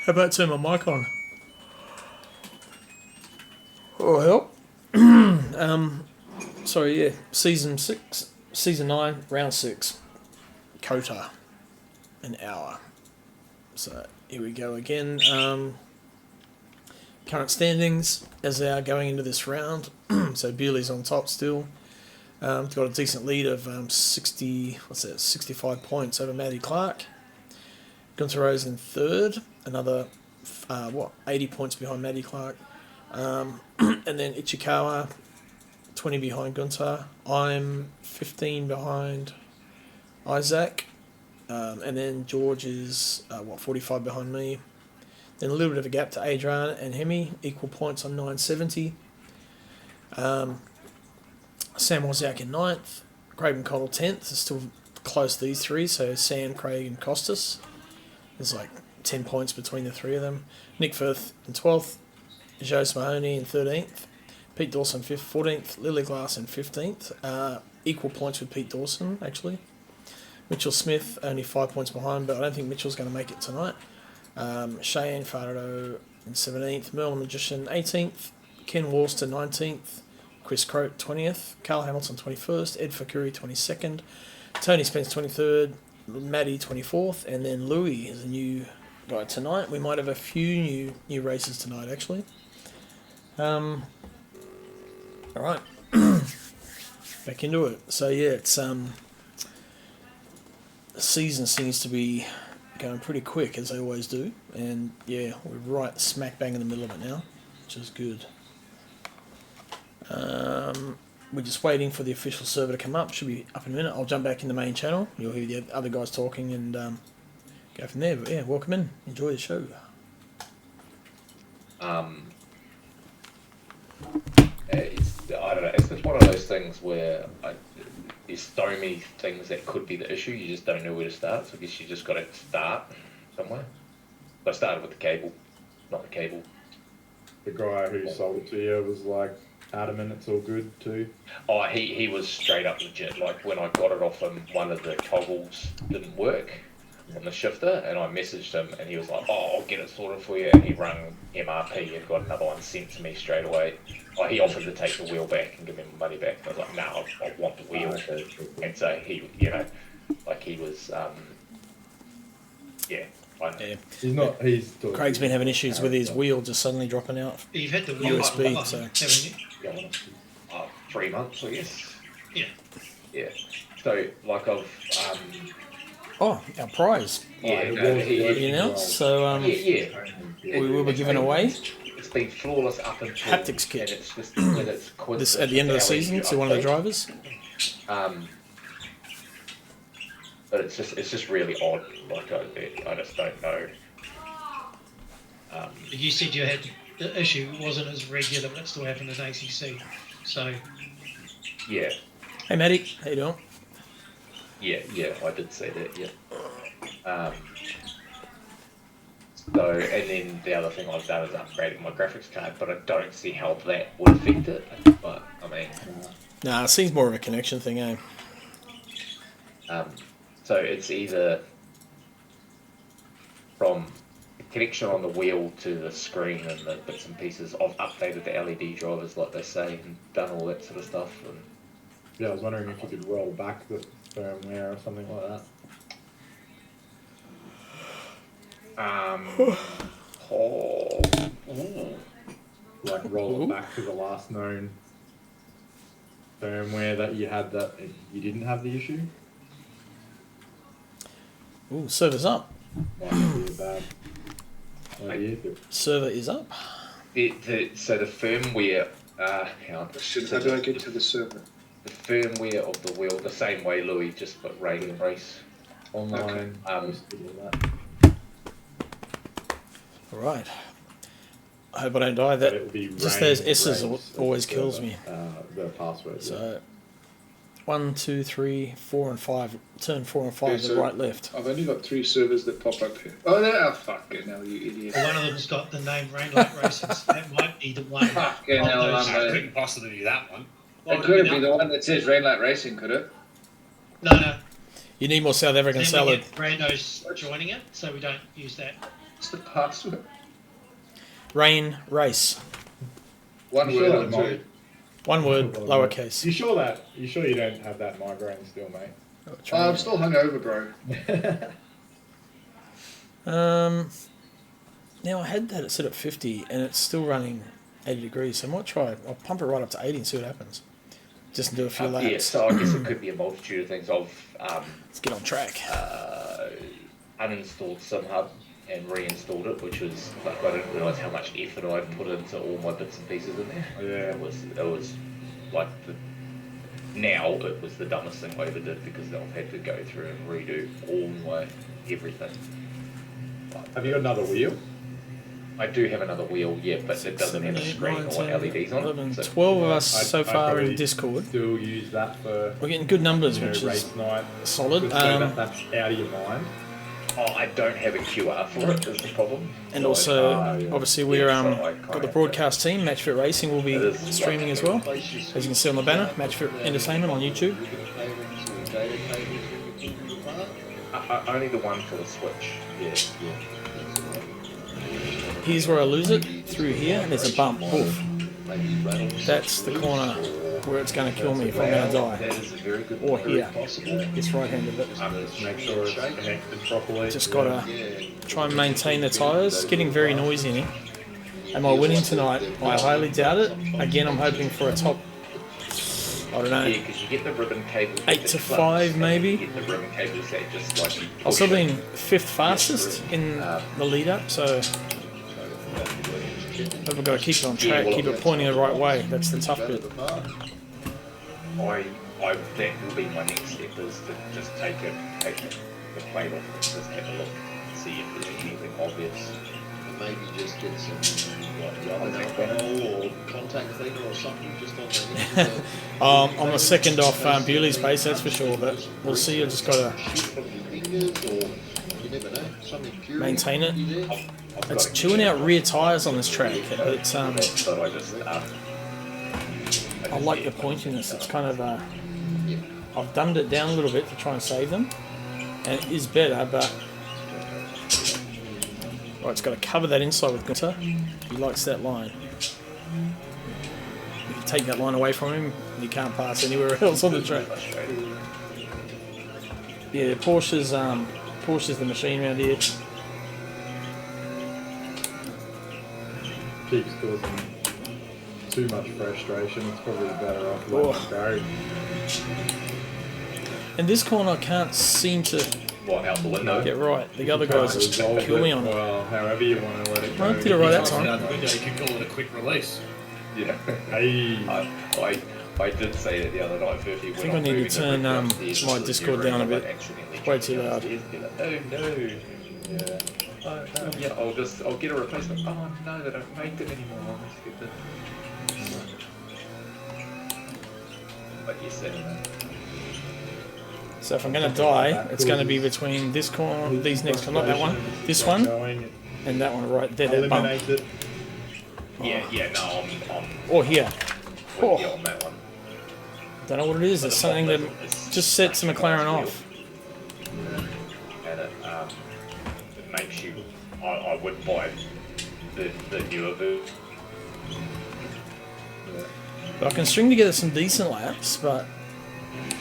How about turn my mic on? Oh, help. Sorry, yeah. Season 9, round 6. COTA. An hour. So, here we go again. Current standings as they are going into this round. So, Bewley's on top still. Got a decent lead of 65 points over Matty Clark. Gunther Rose in third. Another, 80 points behind Matty Clark. And then Ichikawa, 20 behind Gunther. I'm 15 behind Isaac. And then George is, 45 behind me. Then a little bit of a gap to Adrian and Hemi, equal points on 970. Sam Wozniak in 9th. Craig McConnell 10th. It's still close, these three. So Sam, Craig and Costas. There's like 10 points between the three of them. Nick Firth in 12th. Jose Mahoney in 13th. Pete Dawson 14th. Lily Glass in 15th. Equal points with Pete Dawson, actually. Mitchell Smith only 5 points behind, but I don't think Mitchell's going to make it tonight. Cheyenne Farado in 17th. Merlin Magician 18th. Ken Worcester 19th. Chris Croat 20th. Carl Hamilton 21st. Ed Fakuri 22nd. Tony Spence 23rd. Maddie 24th. And then Louis is a new guy tonight. We might have a few new races tonight, actually. All right. Back into it. So, yeah, it's... the season seems to be going pretty quick, as they always do. And, yeah, we're right smack bang in the middle of it now, which is good. We're just waiting for the official server to come up. Should be up in a minute. I'll jump back in the main channel. You'll hear the other guys talking and go from there. But, yeah, welcome in. Enjoy the show. I don't know. It's just one of those things where there's so many things that could be the issue. You just don't know where to start. So I guess you just got to start somewhere. I started with the cable, not the cable. The guy who sold it to you was like adamant it's all good too. Oh, he was straight up legit. Like when I got it off him, one of the toggles didn't work on the shifter, and I messaged him, and he was like, "Oh, I'll get it sorted for you." And he rang MRP and got another one sent to me straight away. He offered to take the wheel back and give me my money back. And I was like, "No, I want the wheel." And so he, he was, yeah. He's Craig's been having issues with his wheel just suddenly dropping out. You've had the wheel USB, haven't you? 3 months, I guess. Yeah. Yeah. So, Oh, our prize. Yeah, You know, so we will be giving away it's been flawless up until haptics kit. and it's just when it's This at the end of the season to one of the drivers. But it's just really odd. Like I just don't know. You said you had the issue wasn't as regular, but it still happened as ACC. So Yeah. Hey, Matty, how you doing? Yeah, I did say that. Yeah. So, and then the other thing I've done is upgrading my graphics card, but I don't see how that would affect it. But I mean, Nah, it seems more of a connection thing, eh? so it's either from the connection on the wheel to the screen and the bits and pieces. I've updated the LED drivers, like they say, and done all that sort of stuff. And yeah, I was wondering if you could roll back the firmware or something like that. Like roll it back to the last known firmware that you had that you didn't have the issue. Ooh, server's up. Might be a bad idea, but Server is up. So the firmware, hang on. How do I get to the server? The firmware of the wheel, the same way Louis just put Radiant Race online. All right. I hope I don't die. But it would be Just Rain those S's Race always as the kills server, me. The password. So 1, 2, 3, 4, and 5. Turn 4 and 5 Okay, to so right, left. I've only got 3 servers that pop up here. Oh, there! Oh, fucking hell, you idiot. one of them's got the name Rainlight Races. That might be the one. Fucking hell, I couldn't possibly be that one. It could be the one that says Rainlight Racing, could it? No. You need more South African Then we salad. get Brando's joining it, so we don't use that. What's the password? Rain Race. One You word sure or that two. might- One word, lowercase. You sure that? You sure you don't have that migraine still, mate? Oh, I'm still hungover, bro. Now I had that set at 50 and it's still running 80 degrees, so I might try. I'll pump it right up to 80 and see what happens. Just do a few laps. Yeah, so I guess it could be a multitude of things. I've Let's get on track. uninstalled SimHub and reinstalled it, which was like I didn't realise how much effort I'd put into all my bits and pieces in there. Yeah. It was like now it was the dumbest thing I ever did because I've had to go through and redo all my everything. Have you got another wheel? I do have another wheel, yeah, but it doesn't have a screen or LEDs on 11, it. So 12 of us so I'd far probably in Discord. Still use that for We're getting good numbers, which race is night. solid. Just so that's out of your mind. I don't have a QR for it. Is the problem. And So also, yeah. obviously, we're so I kinda got the have broadcast team. Matchfit Racing will be It is streaming as well. As you can see on the banner, Matchfit Entertainment on YouTube. only the one for the Switch. Yeah. Here's where I lose it, through here, and there's a bump. Oof. That's the corner where it's going to kill me if I'm going to die. That is a very good. Or here, this right hand of it. Just make sure it's connected properly. Just got to try and maintain the tyres. It's getting very noisy in here. Am I winning tonight? I highly doubt it. Again, I'm hoping for a top, I don't know, Yeah, because you get the ribbon cables. 8 to 5 maybe. You get the ribbon cables that just like you I've still push it. been 5th fastest in the lead up, so I've got to keep it on track, keep it pointing the right way. That's the tough bit. That will be my next step is to just take the plate off and just have a look and see if there's anything obvious. Maybe just get some rubbing alcohol or contact cleaner or something just on the I'm a second off Bewley's base, that's for sure, but we'll see. I just got to from your fingers or you never know, something pure. maintain it. I've got It's a chewing out rear tyres on this track. It's so I just I like the pointiness. It's kind of I've dumbed it down a little bit to try and save them, and it is better, but right, it's got to cover that inside with Gunter. He likes that line. If you take that line away from him, you can't pass anywhere else on the track. Yeah, Porsche's the machine around here. Keeps causing too much frustration. It's probably better off Oh. letting it go. And this corner I can't seem to what out the window. get right. The other guys just Resolve kill me it, on it. well, however you want to let it go. I did it right that Out time. the window, you could call it a quick release. Yeah. Hey. I did say that the other night, Furphy. I think I need to turn my Discord down a bit. Way too loud. Oh no. Yeah. Oh, no. Yeah, I'll get a replacement. Oh no, they don't make them anymore. Let's get the. But yes, anyway. So if I'm going to die, it's going to be between this corner, these next, not that one, this one, Going, and that one right there, that bump. eliminate it. Yeah, no, I'm Or here. with Oh, you on that one. don't know what it is. It's something that just sets the McLaren off. And it makes you. I would buy the newer version. But I can string together some decent laps, but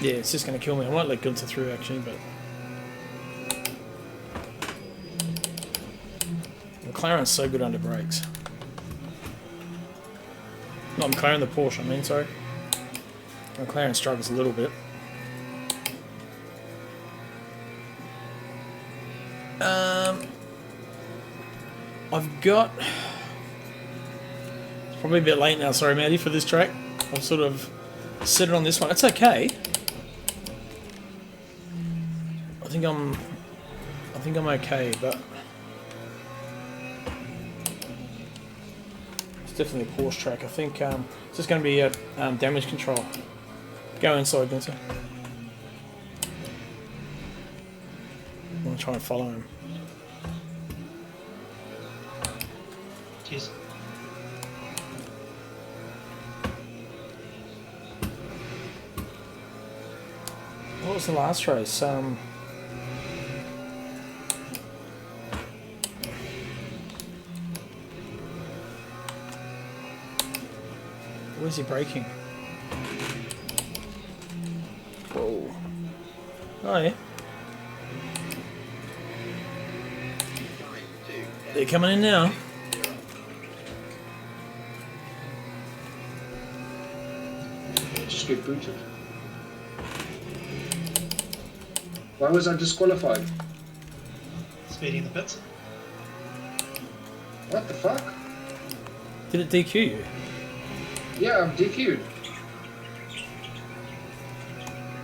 yeah, it's just going to kill me. I might let Gunther through actually, but McLaren's so good under brakes. Not McLaren, the Porsche, I mean, sorry. McLaren struggles a little bit. I've got... It's probably a bit late now, sorry Maddie, for this track. I've sort of set it on this one. It's okay. I think I'm okay, but it's definitely a Porsche track. I think it's just going to be a damage control. Go inside, Gunther. I'm going to try and follow him. Cheers. What was the last race? Where's he braking? Whoa. Oh yeah. They're coming in now. Just get booted. Why was I disqualified? Speeding the pits. What the fuck? Did it DQ you? Yeah, I'm DQ'd.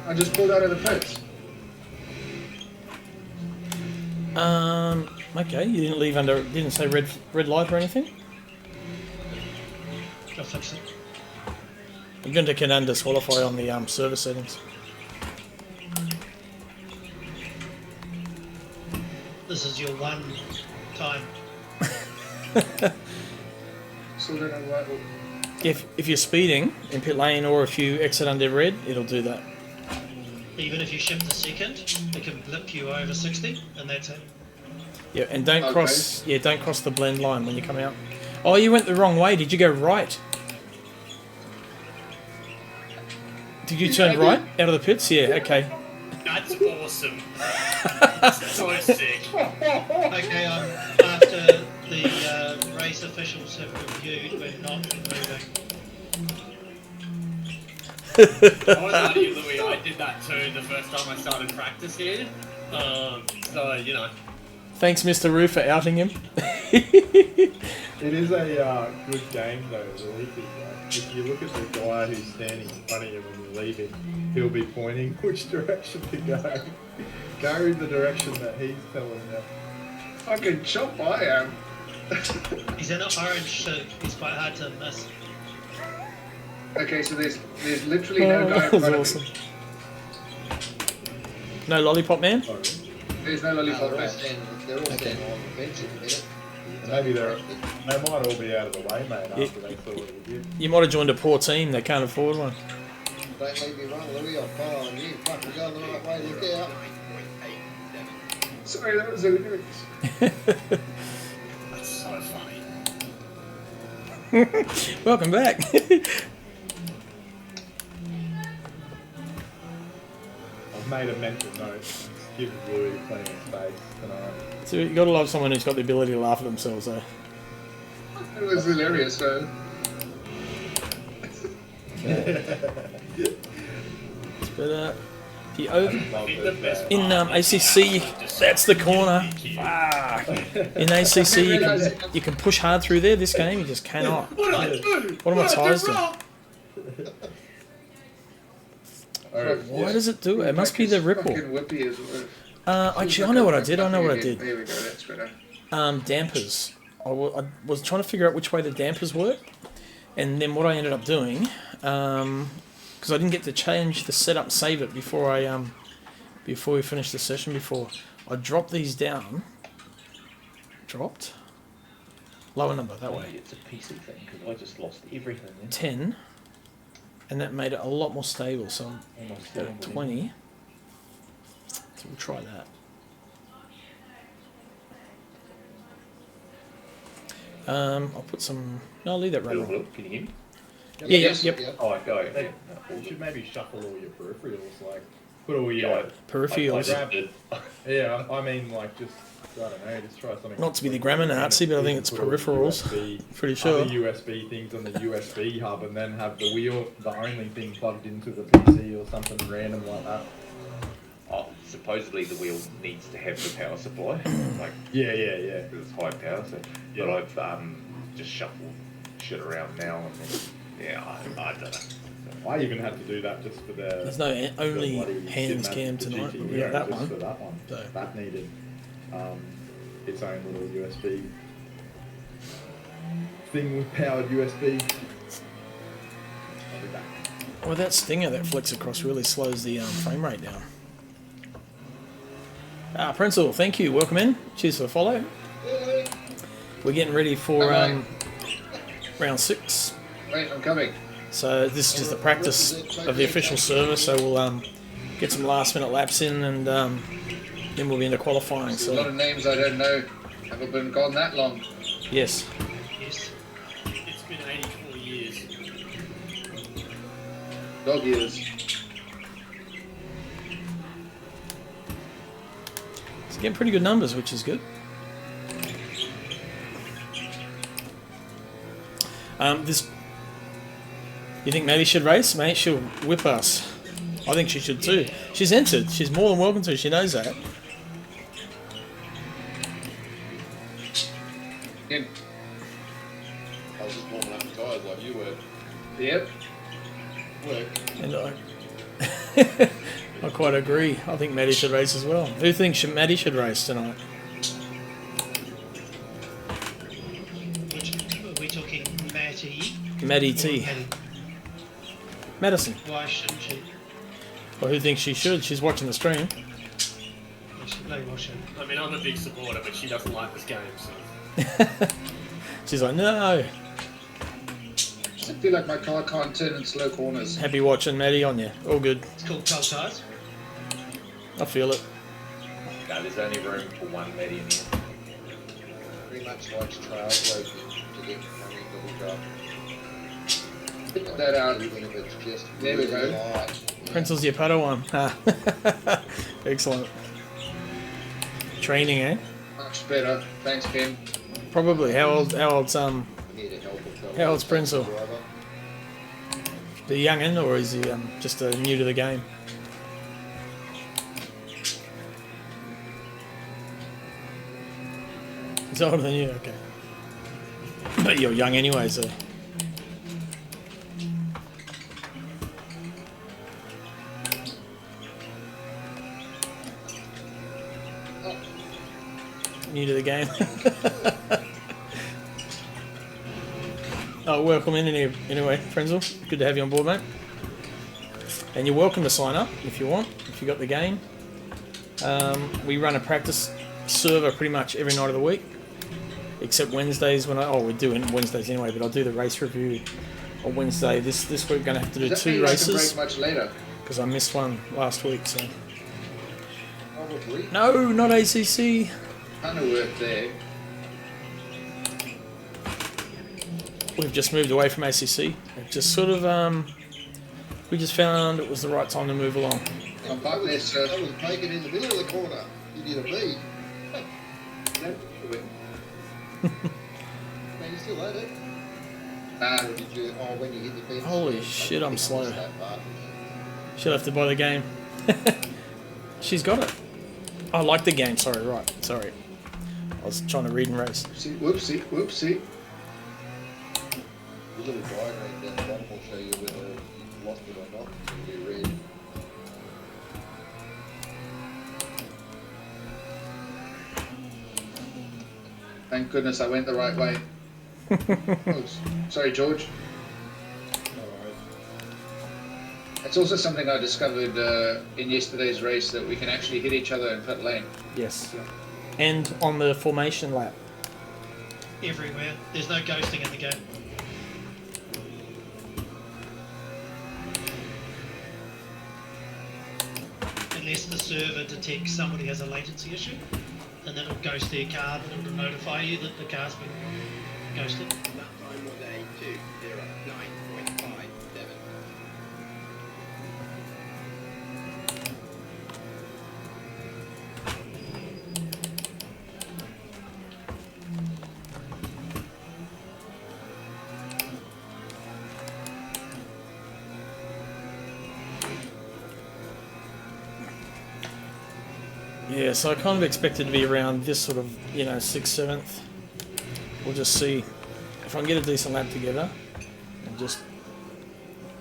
I just pulled out of the pits. Okay, you didn't leave under, didn't say red light or anything? I'll fix it. I'm going to can disqualify on the service settings. This is your one time. So then I'm like, If you're speeding in pit lane or if you exit under red, it'll do that. Even if you shift a second, it can blip you over 60, and that's it. Yeah, and don't Okay. cross. Yeah, don't cross the blend line when you come out. Oh, you went the wrong way. Did you go right? Did you turn right out of the pits? Yeah. Okay. That's awesome. That's so sick. Okay, after the race officials have reviewed, we're not moving. I was out of you, Louis. I did that too the first time I started practice here. So, you know. Thanks, Mr. Roo, for outing him. It is a good game though. The league is like, if you look at the guy who's standing in front of you when you're leaving, he'll be pointing which direction to go. Go in the direction that he's telling you. fucking chop I am. He's in an orange suit, he's quite hard to miss. Okay, so there's literally no guy that in was front awesome. of me. No lollipop man. Oh, really? There's no lollipop They're all man. standing on the bench at the minute. Maybe they might all be out of the way, mate, after they saw what we did. You might have joined a poor team. They can't afford one. Don't leave me run, Louis. I'll fire on you. Fucking going the right way. Look out. Sorry, that was the lyrics. That's so funny. Welcome back. I've made a mental note. Give Louis plenty of space tonight. So you got to love someone who's got the ability to laugh at themselves, though. It was hilarious, though. But the over Love I think the it, best in part ACC, that's the corner. Fuck. In ACC, you can push hard through there. This game, you just cannot. What did I do? What are my What did I tyres do doing? wrong? Why does it do it? It must be the ripple. Fucking whippy is worth. Actually, I know what I did. I know what I did. There we go, that's better. Dampers. I was trying to figure out which way the dampers work, and then what I ended up doing, because I didn't get to change the setup, save it before we finished the session. Before I dropped these down, lower number that way, It's a PC thing because I just lost everything. Then. 10, and that made it a lot more stable. So I'm Almost at down, 20. So we'll try that. I'll put some. No, I'll leave that right on. Can you hear me? Yep. Oh, I go. Yeah. You should maybe shuffle all your peripherals, like put all your Peripherals. I did. yeah. I mean, like just I don't know, just try something. Not to be the grammar Nazi, but I think it's Put all the peripherals. USB, Pretty sure. other USB things on the USB hub, and then have the wheel, the only thing plugged into the PC or something random like that. Oh, supposedly the wheel needs to have the power supply, like Yeah. because it's high power. So, Yeah. but I've just shuffled shit around now, and then, yeah, I don't know. I even had to do that just for the. There's no only the bloody hands cinematic- cam the tonight, but GT, we got that just one. For that one, So. that needed its own little USB thing with powered USB. I'll be back. Well, that stinger that flicks across really slows the frame rate down. Prinzel, thank you. Welcome in. Cheers for the follow. We're getting ready for round 6. Wait, I'm coming. So this is just the practice of the official service. So we'll get some last minute laps in, and then we'll be into qualifying. There's a lot So of names I don't know. Haven't been gone that long. yes, Yes. It's been 84 years. Dog ears. It's getting pretty good numbers, which is good. This. You think Maddie should race, mate? She'll whip us. I think she should too. She's entered. She's more than welcome to. She knows that. Yeah. I was just warming up the tyres like you were. Yep. Work. And I quite agree. I think Maddie should race as well. Who thinks Maddie should race tonight? Which, are we talking Matty? Maddie or T. Maddie? Madison. Why shouldn't she? Well, who thinks she should? She's watching the stream. No, why shouldn't? I mean, I'm a big supporter, but she doesn't like this game, so. She's like, no. I feel like my car can't turn in slow corners. Happy watching Maddie on you. All good. It's called cold tires. I feel it. No, there's only room for one Maddie in here. Pretty much likes trailblazers to get running double job. Put that out. Even if it's just There we go. really light. Prince's your putter one. Excellent. Training, eh? Much better. Thanks, Ken. Probably. How old's You need a helper fella. How old's Prinzel? Driver. the youngin, or is he just new to the game? He's older than you, okay. But you're young anyway, so. New to the game. Oh, welcome in anyway, Frenzel. Good to have you on board, mate. And you're welcome to sign up if you want, if you got the game. We run a practice server pretty much every night of the week, except Wednesdays when we're doing Wednesdays anyway, but I'll do the race review on Wednesday. This week we're going to have to do Does that mean 2 you have to races break much later? because I missed one last week. So Probably. no, not ACC. Kind of work there. We've just moved away from ACC. It just sort of we just found it was the right time to move along. I'm back there, That sir. was bacon in the middle of the corner. You did a B. Man, you still had it. Or did you? Oh, when you hit the fence. Holy I shit, think I'm I slow. missed that part. She'll have to buy the game. She's got it. I like the game. Sorry, right. Sorry. I was trying to read and race. Whoopsie, whoopsie. The little diagram down the bottom will show you whether you've lost it or not. It'll be red. Thank goodness I went the right way. Oh, sorry, George. Alright. It's also something I discovered in yesterday's race, that we can actually hit each other in pit lane. Yes. And on the formation lap. Everywhere. There's no ghosting in the game. Unless the server detects somebody has a latency issue, and then it'll ghost their car, and it'll notify you that the car's been ghosted. That time was a 2:09.57. Yeah, so I kind of expected to be around this sort of, 6th, 7th. We'll just see if I can get a decent lap together and just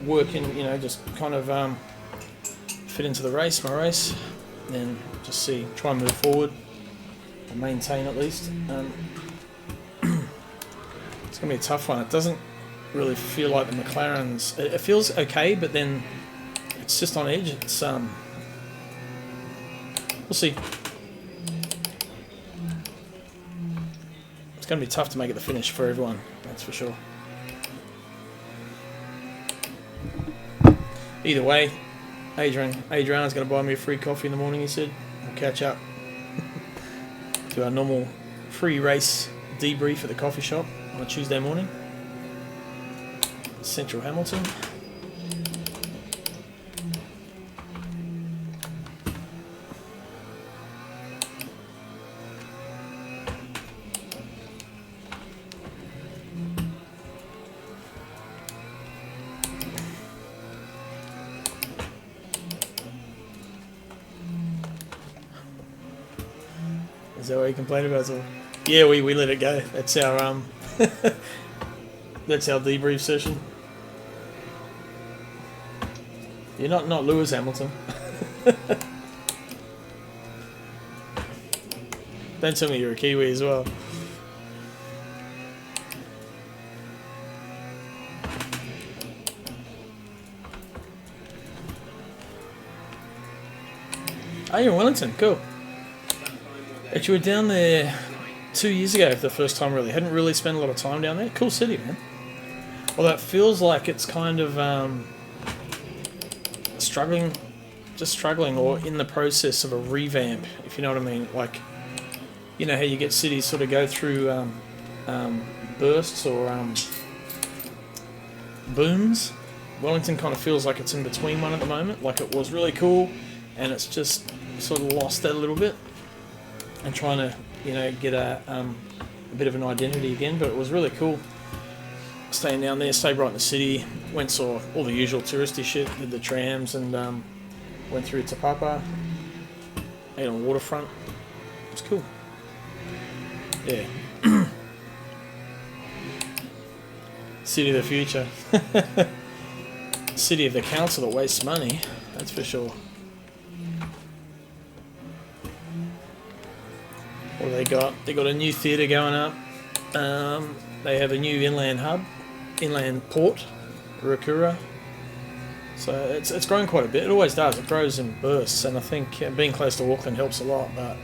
work in, just kind of fit into my race, and then just see, try and move forward or maintain at least. It's going to be a tough one. It doesn't really feel like the McLaren's. It feels okay, but then it's just on edge. It's we'll see. It's going to be tough to make it the finish for everyone, that's for sure. Either way, Adriana's going to buy me a free coffee in the morning, he said. We'll catch up. Do our normal free race debrief at the coffee shop on a Tuesday morning. Central Hamilton. Is that what you complained about? So, yeah, we let it go. That's our that's our debrief session. You're not Lewis Hamilton. Don't tell me you're a Kiwi as well. Oh, you're in Wellington. Cool. Actually, we're down there 2 years ago for the first time, really. Hadn't really spent a lot of time down there. Cool city, man. Although it feels like it's kind of struggling, or in the process of a revamp, if you know what I mean. Like, you know how you get cities sort of go through bursts or booms? Wellington kind of feels like it's in between one at the moment. Like, it was really cool, and it's just sort of lost that a little bit. And trying to, you know, get a bit of an identity again, but it was really cool. Staying down there, stayed right in the city, saw all the usual touristy shit, did the trams, and went through Te Papa, ate on the waterfront. It was cool. Yeah. City of the future. City of the council that wastes money, that's for sure. What do they got? They got a new theatre going up. They have a new inland port, Ruakura. So it's grown quite a bit. It always does. It grows in bursts, and I think being close to Auckland helps a lot. But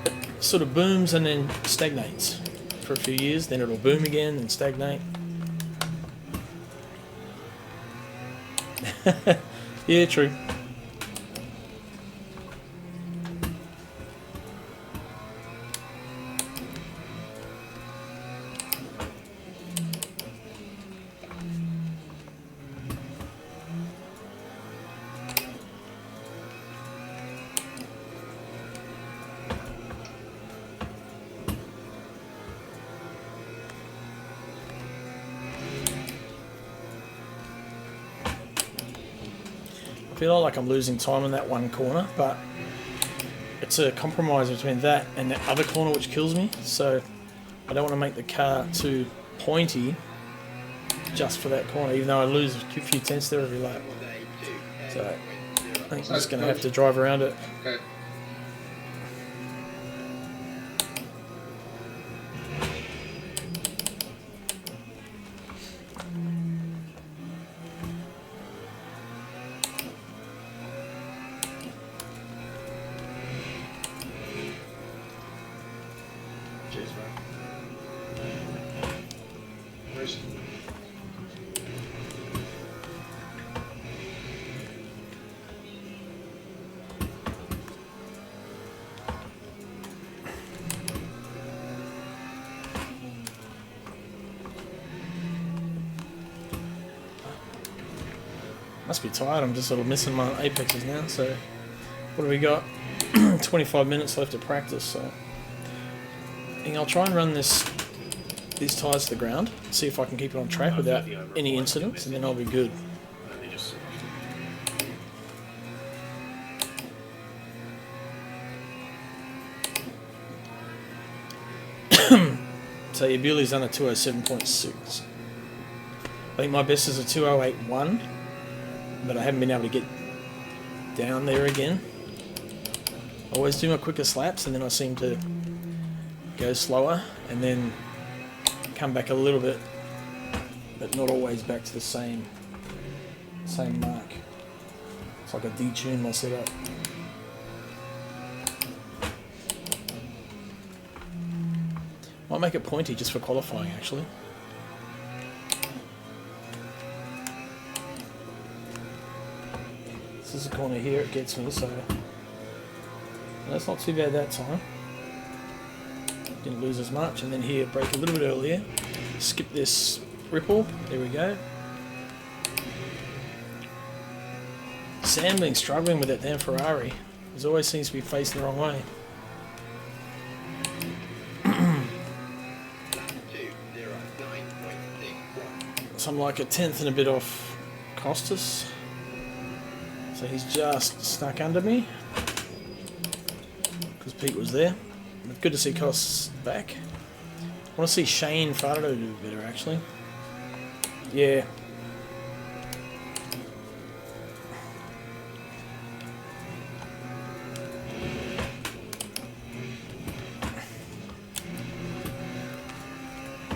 it sort of booms and then stagnates for a few years. Then it'll boom again and stagnate. Yeah, true. I feel like I'm losing time in that one corner, but it's a compromise between that and the other corner, which kills me. So I don't want to make the car too pointy just for that corner, even though I lose a few tenths there every lap. So I think I'm just going to have to drive around it. Okay. Cheers, Where's- Must be tired, I'm just sort of missing my apexes now. So what do we got? 25 minutes left to practice, so I think I'll try and run these tyres to the ground, see if I can keep it on track without any incidents, and then I'll be good. So your Bewley's done a 207.6. I think my best is a 208.1, but I haven't been able to get down there again. I always do my quickest laps, and then I seem to go slower, and then come back a little bit, but not always back to the same mark. It's like I detune my setup. Might make it pointy just for qualifying, actually. This is a corner here, it gets me, so that's not too bad that time. Didn't lose as much, and then here, brake a little bit earlier. Skip this ripple, there we go. Sam been struggling with that damn Ferrari. He always seems to be facing the wrong way. So I'm like a tenth and a bit off Costas. So he's just stuck under me. because Pete was there. But good to see Costs back. I want to see Shane Fardo do better, actually. Yeah.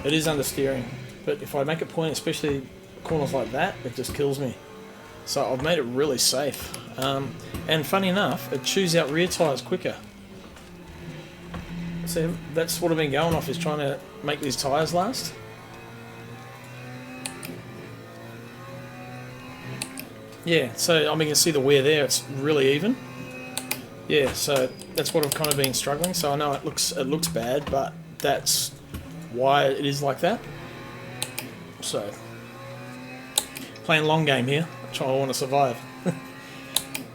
It is understeering, but if I make a point, especially corners like that, it just kills me. So I've made it really safe. And funny enough, it chews out rear tyres quicker. So that's what I've been going off, is trying to make these tyres last. Yeah, so I mean, you can see the wear there, it's really even. Yeah, so that's what I've kind of been struggling. So I know it looks bad, but that's why it is like that. So playing long game here, I want to survive.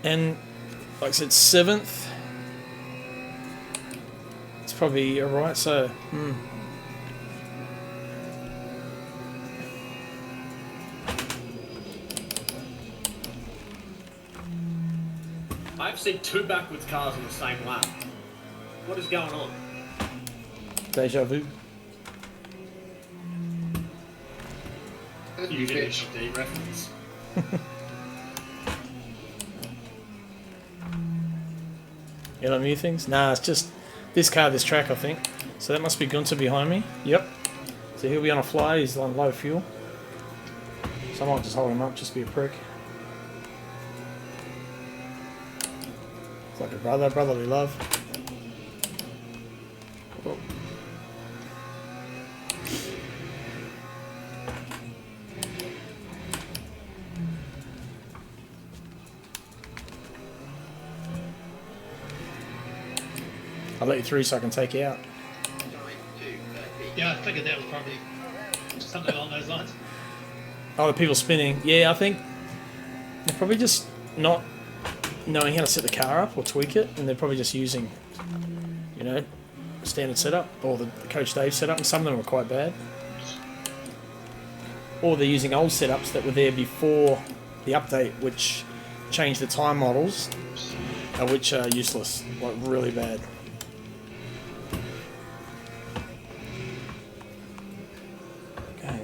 And like I said, 7th, it's probably alright. So I've seen 2 backwards cars on the same lap. What is going on? deja vu. You did a reference. You don't new things? Nah, it's just this car, this track, I think. So that must be Gunter behind me. Yep. So he'll be on a fly, he's on low fuel. So I might just hold him up, just be a prick. It's like a brotherly love. Oh. I'll let you through so I can take you out. Yeah, I figured that was probably something along those lines. Oh, the people spinning. Yeah, I think they're probably just not knowing how to set the car up or tweak it, and they're probably just using, you know, standard setup or the Coach Dave setup, and some of them are quite bad. Or they're using old setups that were there before the update, which changed the time models, which are useless, like really bad. Okay.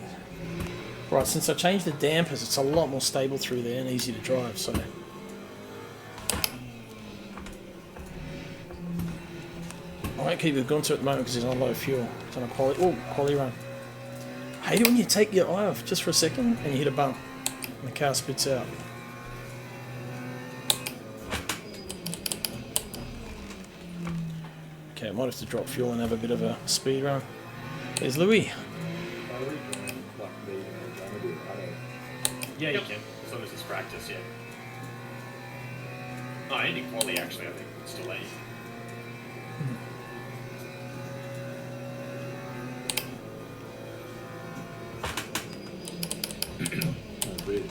Right, since I changed the dampers, it's a lot more stable through there and easy to drive, so. I won't keep with Gunter at the moment because he's on low fuel. He's on a quality run. I hate it when you take your eye off just for a second and you hit a bump and the car spits out. Okay, I might have to drop fuel and have a bit of a speed run. There's Louis. Yeah, you can, as long as it's practice, yeah. Oh, any quality actually, I think, it's still easy. Oh, really?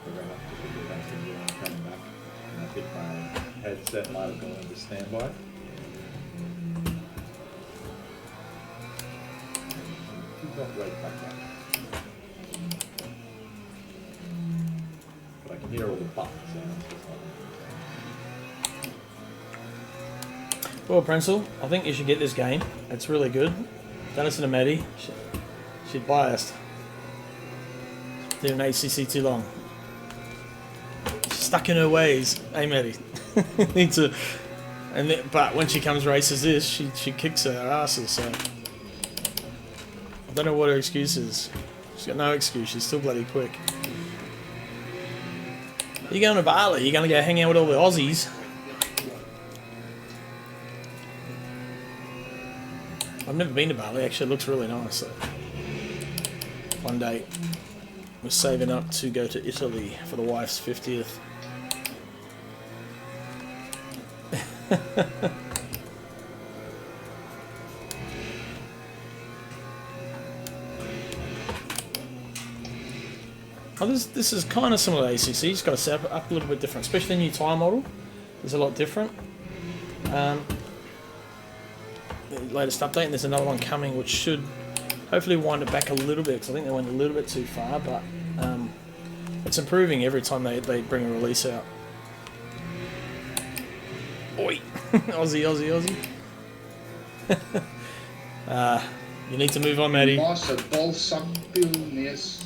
We're going to have to do that thing when I'm coming back. And I think my headset might have gone into standby. Keep not right back up. But I can hear all the buttons sounds. Well, Prenzel, I think you should get this game. It's really good. Don't listen to Maddie. She's biased. Doing ACC too long. She's stuck in her ways. Hey, Maddie. Need to. But when she comes races this, she kicks her asses. So I don't know what her excuse is. She's got no excuse. She's still bloody quick. You're going to Bali. You're going to go hang out with all the Aussies. I've never been to Bali. Actually, it looks really nice. So one day, we're saving up to go to Italy for the wife's 50th. Oh, this is kind of similar to ACC. Just got to set up a little bit different, especially the new tyre model. Is a lot different. The latest update, and there's another one coming, which should hopefully wind it back a little bit, because I think they went a little bit too far. But it's improving every time they bring a release out. Oi. Aussie. You need to move on, Matty. Massa balsambilnes.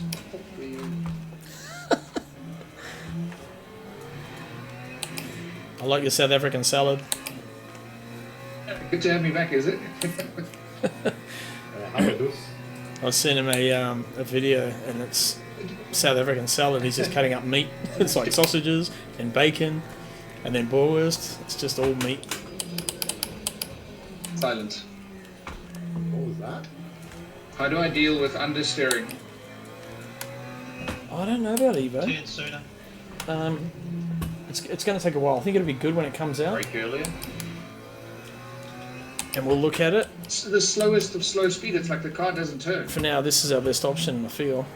I like your South African salad. Good to have me back, is it? Hamadus. I was sending him a video, and it's South African salad. He's just cutting up meat. It's like sausages and bacon, and then boerewurst. It's just all meat. Silence. What was that? How do I deal with understeering? I don't know about Evo. Turn sooner. It's going to take a while. I think it'll be good when it comes out, Break earlier. and we'll look at it. It's the slowest of slow speed. It's like the car doesn't turn. For now, this is our best option, I feel.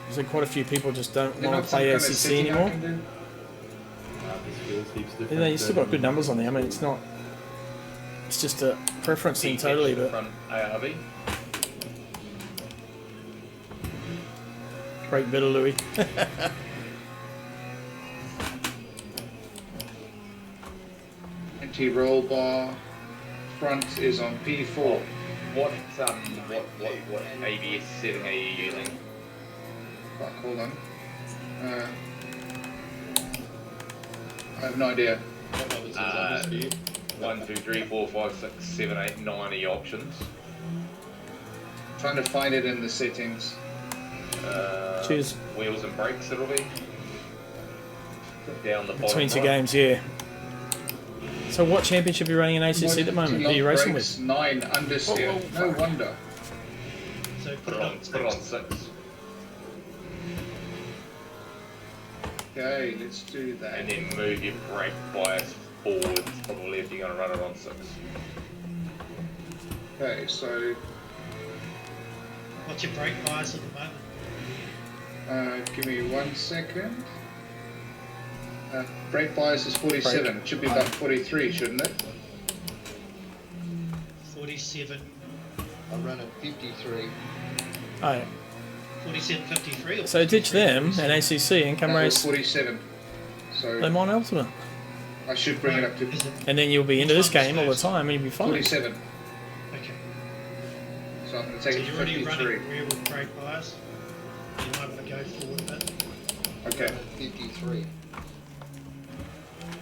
There's like quite a few people just don't They're want not to some play kind of ACC setting I anymore. can do? This feels heaps different. You know, you still got good numbers on there. I mean, it's not. It's just a preference thing, totally. But Front ARB. great bit of Louis. Anti-roll bar. Front is on P4. What ABS setting are you using? Fuck, hold on. I have no idea. What numbers is understeer? 1, 2, 3, 4, 5, 6, 7, 8, 9 are your options. Trying to find it in the settings. Cheers. Wheels and brakes, it'll be. Down the bottom. Between two right. games, yeah. So what championship are you running in ACC at the moment? Who are you racing with? 9 understeer. Whoa, No wonder. So Put it on 6. Okay, let's do that. And then move your brake bias forwards, probably if you're going to run it on 6. Okay, so what's your brake bias at the moment? give me 1 second. Brake bias is 47. It should be about 43, shouldn't it? 47, I run at 53. Oh, yeah. 47.53 or So ditch 53? them and ACC and come That was race 47. So Le Mans Ultimate. I should bring it up to Is it? And then you'll be into this game all the time and you'll be fine. 47. Okay. So I'm going to So take you're already 53. running rear with brake bias. You might want to go forward a bit. Okay. 53.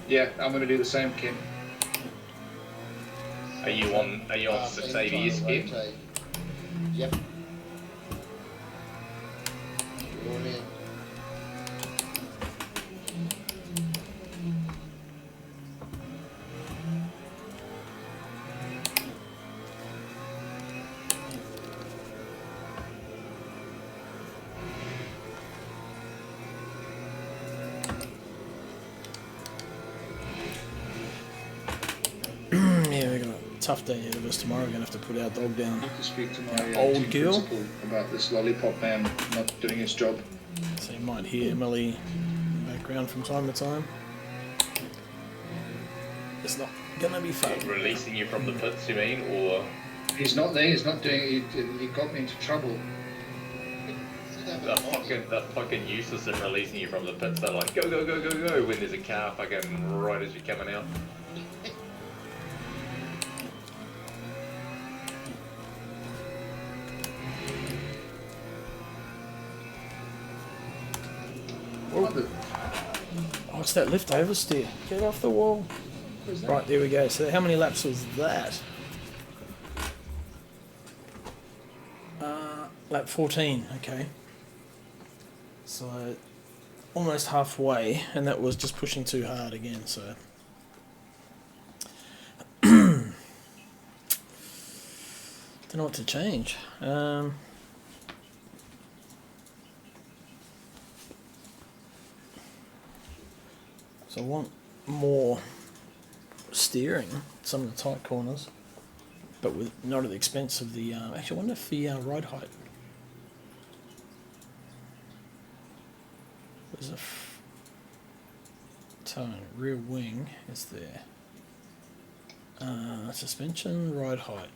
Yeah, I'm going to do the same, Ken. Are you on 6 ABS Anytime again? rotate. Yep. You're on in. Yeah, we got a tough day ahead of us tomorrow. We're going to have to put our dog down. I have to speak to my Old team girl? principal about this lollipop man not doing his job. So you might hear Emily in the background from time to time. It's not going to be fun. Releasing you from the pits, you mean? Or He's not there. He's not doing it. He got me into trouble. they're fucking useless at releasing you from the pits. They're like, go, go, go, go, go, when there's a car fucking right as you're coming out. Oh, it's that lift oversteer. Get off the wall. Right, there we go. So how many laps was that? Lap 14, okay. So almost halfway, and that was just pushing too hard again, so. Don't know what to change. So I want more steering, some of the tight corners, but with not at the expense of the. Actually, I wonder if the ride height. There's a tone rear wing is there. Suspension, ride height.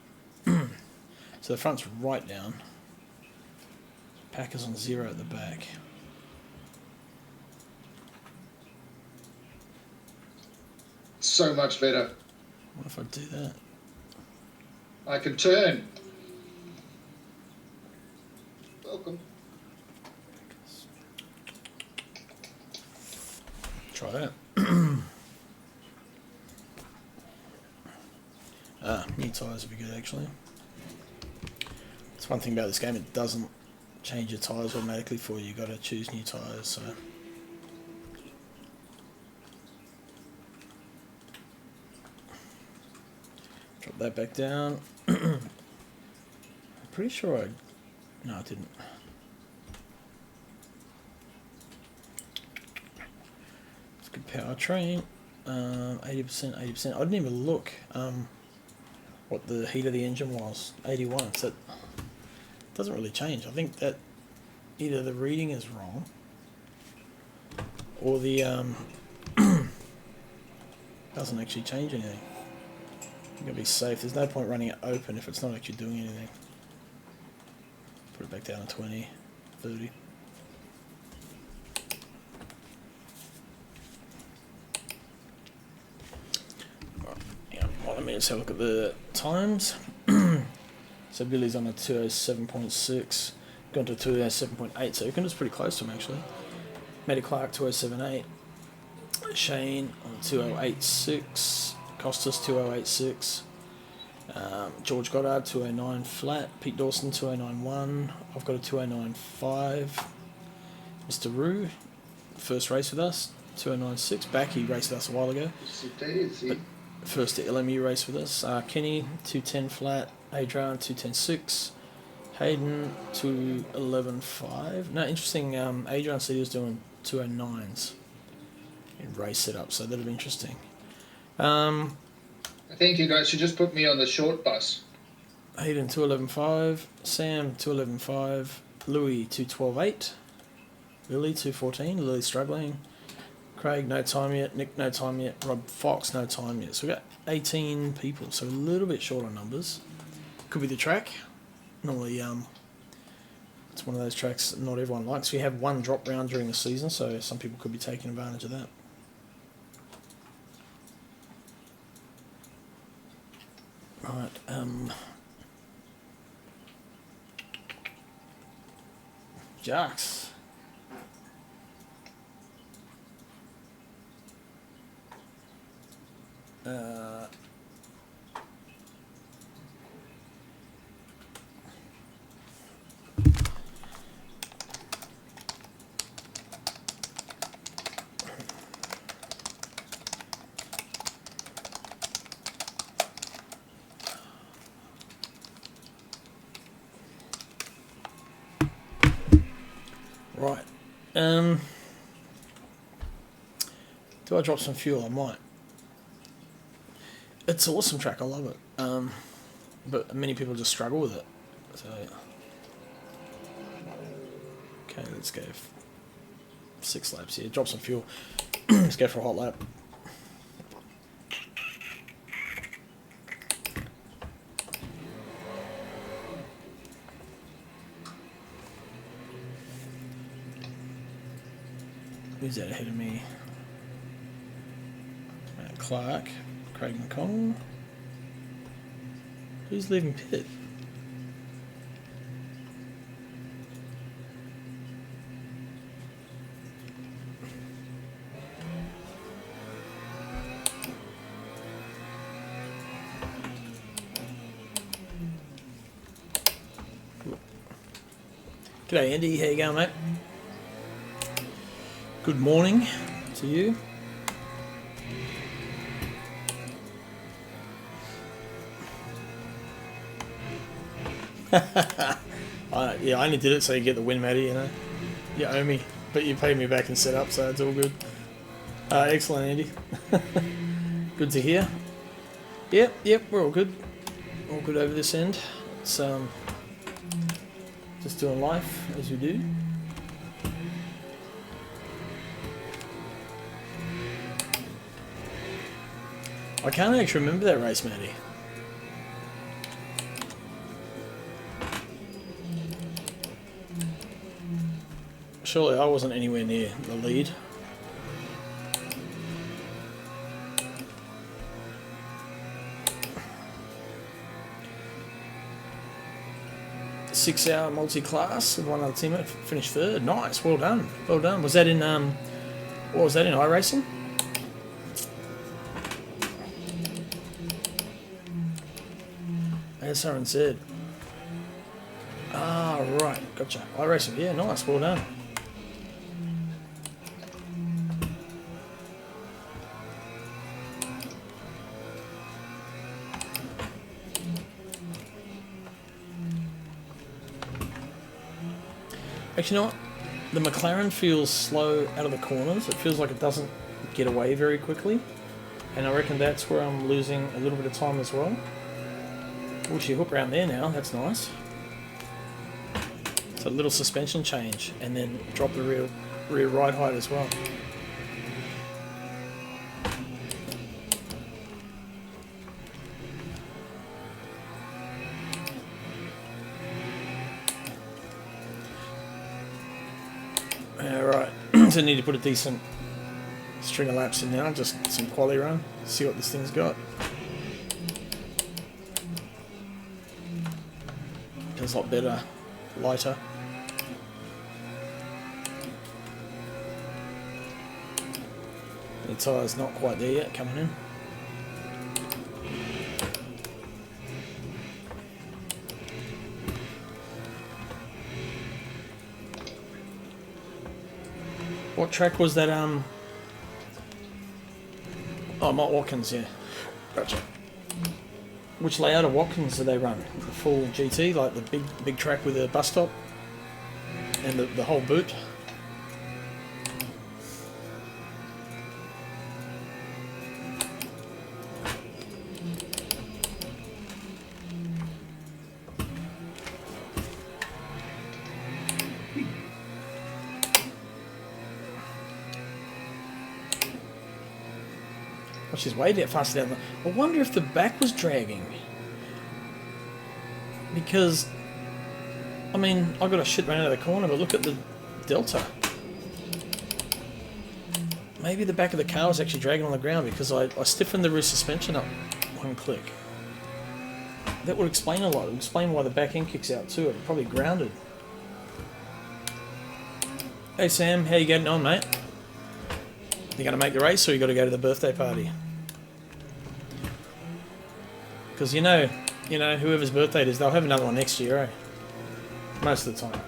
So the front's right down. Pack is on 0 at the back. so much better. What if I do that? I can turn. Welcome. Try that. New tyres would be good actually. That's one thing about this game, it doesn't change your tyres automatically for you. You've got to choose new tyres, so. Drop that back down. I'm pretty sure no, I didn't. It's a good powertrain. 80%, 80%. I didn't even look what the heat of the engine was. 81. So it doesn't really change. I think that either the reading is wrong or the doesn't actually change anything. You gotta be safe. There's no point running it open if it's not actually doing anything. Put it back down to 20, 30. Right, yeah, well, let me just have a look at the times. So Billy's on a 207.6, gone to 207.8, so Uganda's pretty close to him actually. Matty Clark 207.8, Shane on 208.6, Costas 208.6, George Goddard 209 flat, Pete Dawson 209.1, I've got a 209.5, Mr. Roo, first race with us, 209.6, back he raced with us a while ago. But first to LMU race with us, Kenny 210 flat, Adrian 210.6, Hayden 211.5. No, interesting, Adrian said he was doing 209s in race setup, so that'll be interesting. I think you guys should just put me on the short bus. Hayden 211.5, Sam 211.5, Louis 212.8, Lily 214, Lily struggling, Craig no time yet, Nick no time yet, Rob Fox no time yet. So we've got 18 people, so a little bit short on numbers. Could be the track. Normally it's one of those tracks that not everyone likes. We have one drop round during the season, so some people could be taking advantage of that. Right, Jacks. Right. Do I drop some fuel? I might. It's an awesome track. I love it. But many people just struggle with it. So, okay, let's go 6 laps here. Drop some fuel. Let's go for a hot lap. Who's that ahead of me? Matt Clark, Craig McConnell. Who's leaving pit? G'day Andy, how you going, mate? Good morning to you. Yeah, I only did it so you get the win, Matty, you know. You owe me, but you paid me back and set up, so it's all good. Excellent, Andy. Good to hear. Yep, we're all good. All good over this end. It's just doing life as we do. I can't actually remember that race, Matty. Surely I wasn't anywhere near the lead. 6-hour multi-class with one other teammate. Finished third. Nice. Well done. Well done. Was that in what was that in iRacing? CRNZ. Ah, right. Gotcha. iRacing. Yeah, nice. Well done. Actually, you know what? The McLaren feels slow out of the corners. It feels like it doesn't get away very quickly. And I reckon that's where I'm losing a little bit of time as well. Oh, she hook around there now. That's nice. So a little suspension change. And then drop the rear ride height as well. Alright, so I need to put a decent string of laps in now, just some quali run, see what this thing's got. Feels a lot better, lighter. The tyre's not quite there yet, coming in. What track was that? Oh, Mott Watkins, yeah. Gotcha. Which layout of Watkins do they run? The full GT, like the big track with a bus stop and the whole boot? Oh, she's way bit faster down there. I wonder if the back was dragging. Because, I mean, I got a shit run out of the corner, but look at the delta. Maybe the back of the car was actually dragging on the ground because I stiffened the rear suspension up one click. That would explain a lot. It would explain why the back end kicks out too. It probably grounded. Hey Sam, how you getting on, mate? You gonna make the race or you gotta go to the birthday party? Because you know, whoever's birthday it is, they'll have another one next year, eh? Most of the time.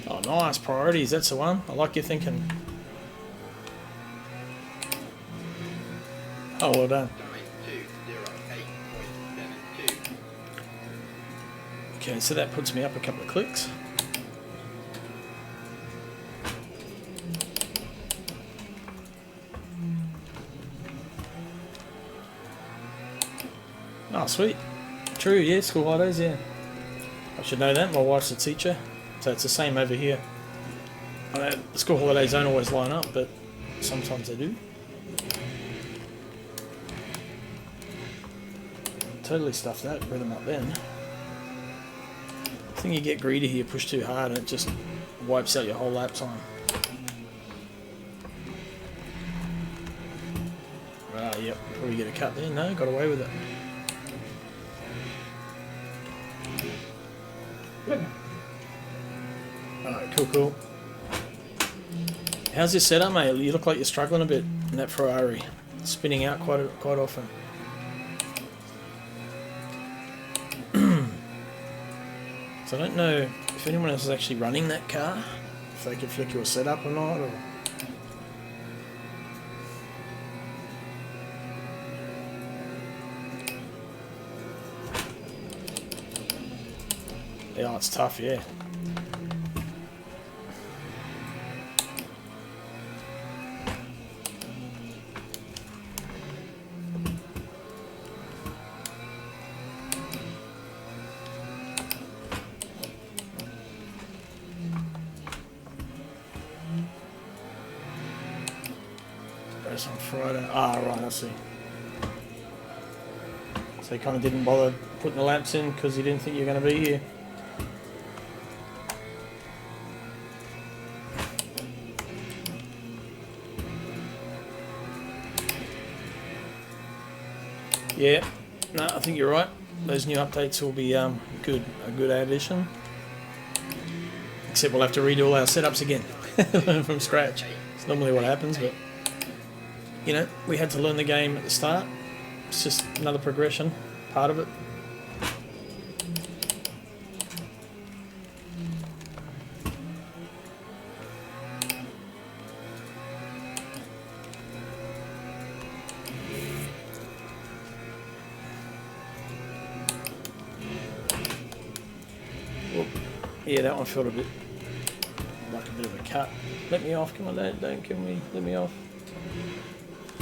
Oh, nice. Priorities, that's the one. I like your thinking. Oh, well done. Okay, so that puts me up a couple of clicks. Oh, sweet. True, yeah, school holidays, yeah. I should know that. My wife's a teacher, so it's the same over here. I know the school holidays don't always line up, but sometimes they do. Totally stuffed that rhythm up then. I think you get greedy here, push too hard, and it just wipes out your whole lap time. Ah, yep, probably get a cut there. No, got away with it. Alright, cool. How's this setup, mate? You look like you're struggling a bit in that Ferrari. Spinning out quite often. So I don't know if anyone else is actually running that car, if they can flick your setup or not. Or... Yeah, it's tough, yeah. On Friday. Ah, right, I see. So he kind of didn't bother putting the laps in because he didn't think you were going to be here. Yeah, no, I think you're right. Those new updates will be a good addition. Except we'll have to redo all our setups again from scratch. It's normally what happens, but you know, we had to learn the game at the start. It's just another progression, part of it. Yeah, that one felt a bit like a bit of a cut. Let me off, come on, don't kill me, let me off.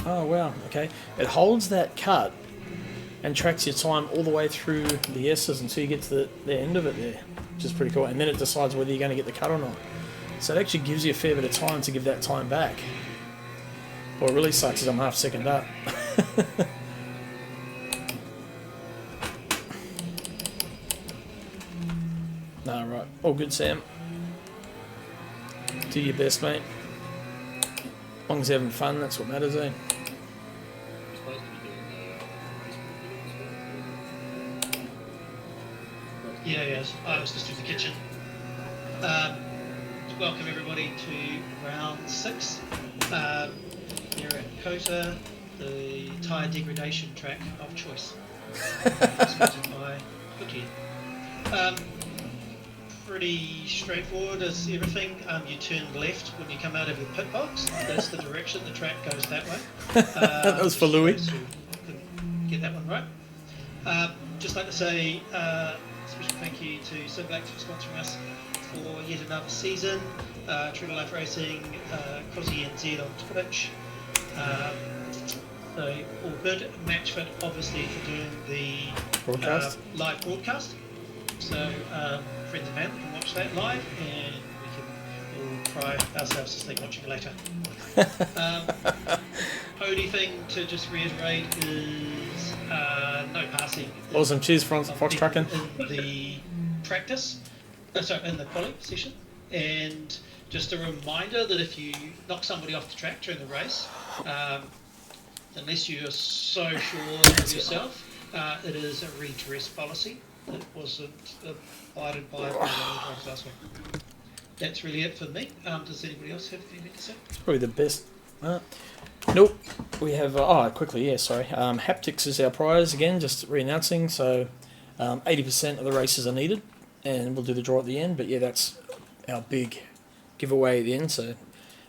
Oh wow, okay. It holds that cut and tracks your time all the way through the S's until you get to the end of it there, which is pretty cool. And then it decides whether you're going to get the cut or not. So it actually gives you a fair bit of time to give that time back. What really sucks is I'm half second up. No, right. All good, Sam. Do your best, mate. As long as you're having fun, that's what matters, eh? You're supposed to be doing the race review as well. Yeah, I was just in the kitchen. Welcome everybody to round 6. Here at COTA, the tyre degradation track of choice. Sponsored by Cookie. Pretty straightforward as everything. You turn left when you come out of your pit box. That's the direction the track goes that way. That was for Louis. Couldn't get that one right. Just like to say special thank you to Sim Black for sponsoring us for yet another season. True to Life Racing, CrossyNZ on Twitch. So all good. Matchfit obviously for doing the Broadcast? live broadcast. So friends and family can watch that live, and we'll try ourselves to sleep watching it later. Only thing to just reiterate is no passing. Awesome. Cheers, Fox Trucking. In the practice, in the quali session, and just a reminder that if you knock somebody off the track during the race, unless you are so sure of yourself, it is a redress policy that wasn't abided by drivers last week. That's really it for me. Does anybody else have anything to say? It's probably the best. Nope. We have, quickly, yeah, sorry. Haptics is our prize again, just re-announcing. So 80% of the races are needed, and we'll do the draw at the end. But yeah, that's our big giveaway at the end. So,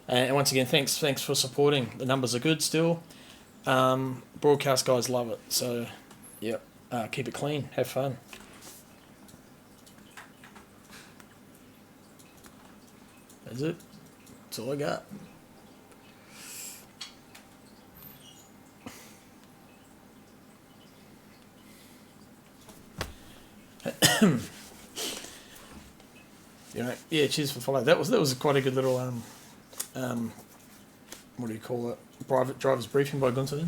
and once again, thanks for supporting. The numbers are good still. Broadcast guys love it. So, yeah, keep it clean, have fun. That's it. That's all I got. You know, yeah. Cheers for follow. That was quite a good little what do you call it? Private driver's briefing by Gunther.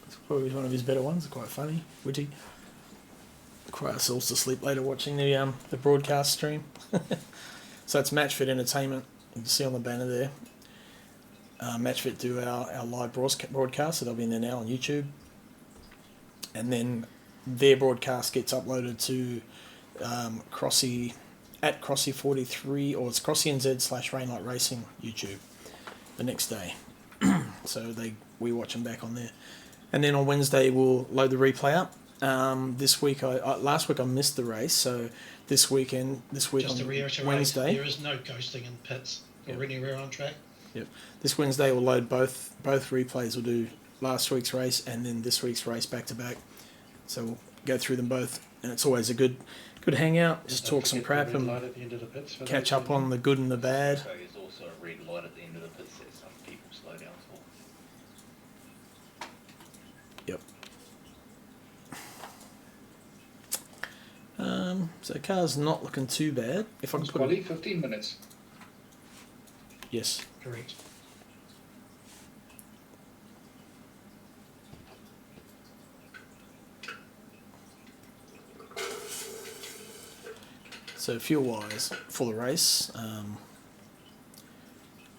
It's probably one of his better ones. Quite funny, witty. Cry ourselves to sleep later watching the broadcast stream. So it's Matchfit Entertainment. You can see on the banner there. Matchfit do our live broadcast, so they'll be in there now on YouTube. And then their broadcast gets uploaded to Crossy at Crossy43, or it's CrossyNZ/Rainlight Racing YouTube the next day. So we watch them back on there. And then on Wednesday we'll load the replay up. This week, last week I missed the race, so this week Just on to reiterate, Wednesday, there is no ghosting in pits or anywhere on track. Yep. This Wednesday we'll load both replays. We'll do last week's race and then this week's race back to back. So we'll go through them both, and it's always a good hangout. Just talk some crap and catch up on the good and the bad. So there's also a red light at the end of the pits that some people slow down for. Yep. So the car's not looking too bad. If I can put Quali, it, 15 minutes. yes. Correct. So fuel wise for the race, I'm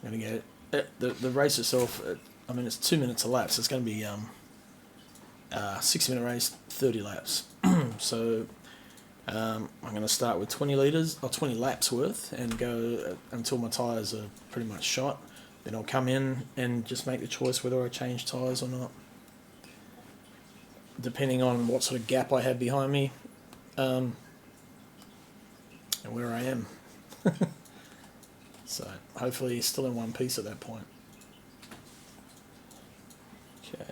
going to get the race itself. I mean, it's 2 minutes a lap, so it's going to be 60-minute race, 30 laps. So I'm going to start with 20 litres or 20 laps worth and go until my tyres are pretty much shot. Then I'll come in and just make the choice whether I change tyres or not, depending on what sort of gap I have behind me and where I am. So hopefully still in one piece at that point. Okay.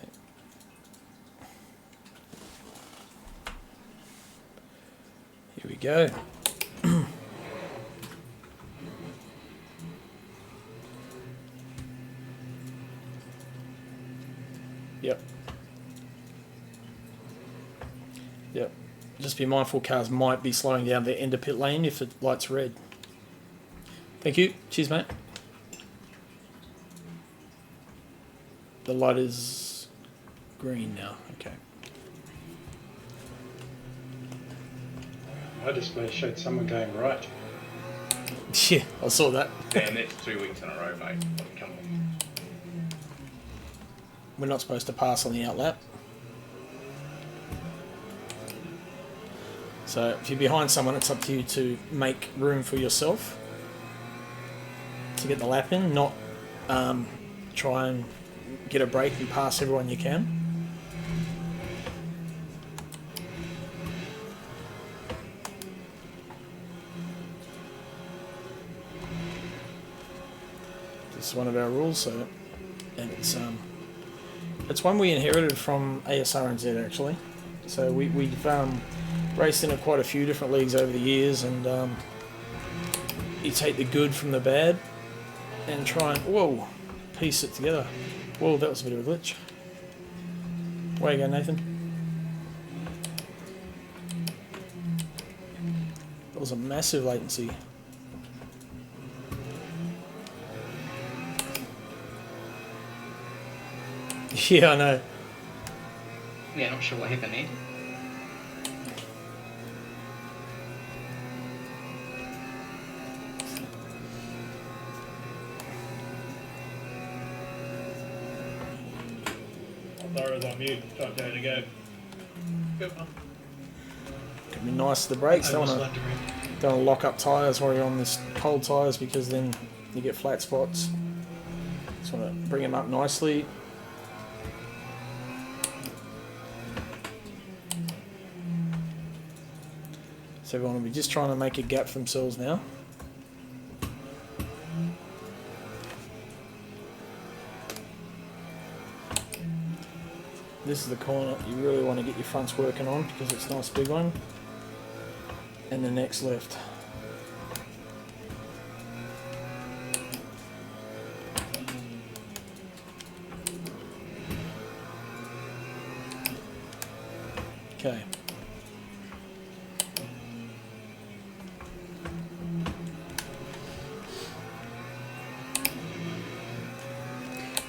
Here we go. Yep. Just be mindful, cars might be slowing down their end of pit lane if the light's red. Thank you. Cheers, mate. The light is green now. Okay. My display showed someone going right. Yeah, I saw that. And that's 2 weeks in a row, mate. Come on. We're not supposed to pass on the outlap. So if you're behind someone, it's up to you to make room for yourself to get the lap in, not try and get a break and pass everyone you can. This is one of our rules, so and it's one we inherited from ASRNZ actually. So we've raced in quite a few different leagues over the years, and you take the good from the bad and try and piece it together. Whoa, that was a bit of a glitch. Way you go, Nathan. That was a massive latency. Yeah, I know. Yeah, not sure what happened there. Laura's on mute. Time to go. Good one. Could be nice to the brakes. Don't want to lock up tyres while you're on this cold tyres, because then you get flat spots. Just want to bring them up nicely. So everyone will be just trying to make a gap for themselves now. This is the corner you really want to get your fronts working on, because it's a nice big one. And the next left. Okay.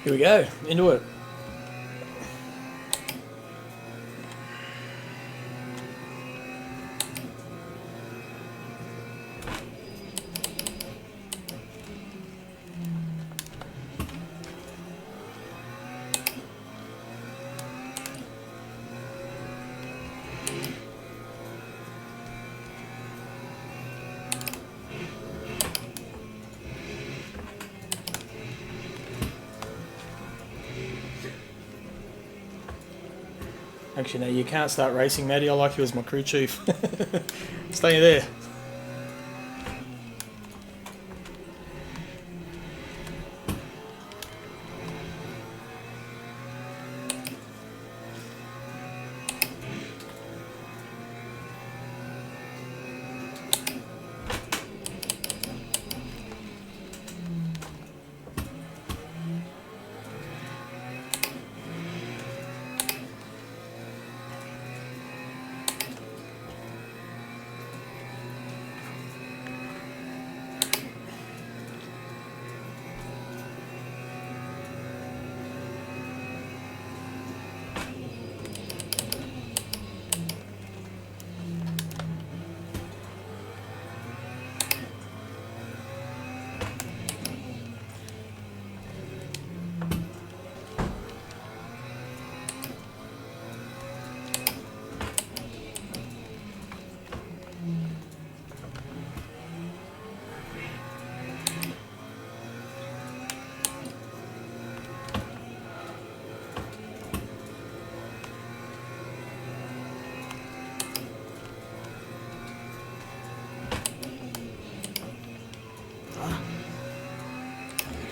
Here we go, into it. Actually, no, you can't start racing, Maddie. I like you as my crew chief. Stay there.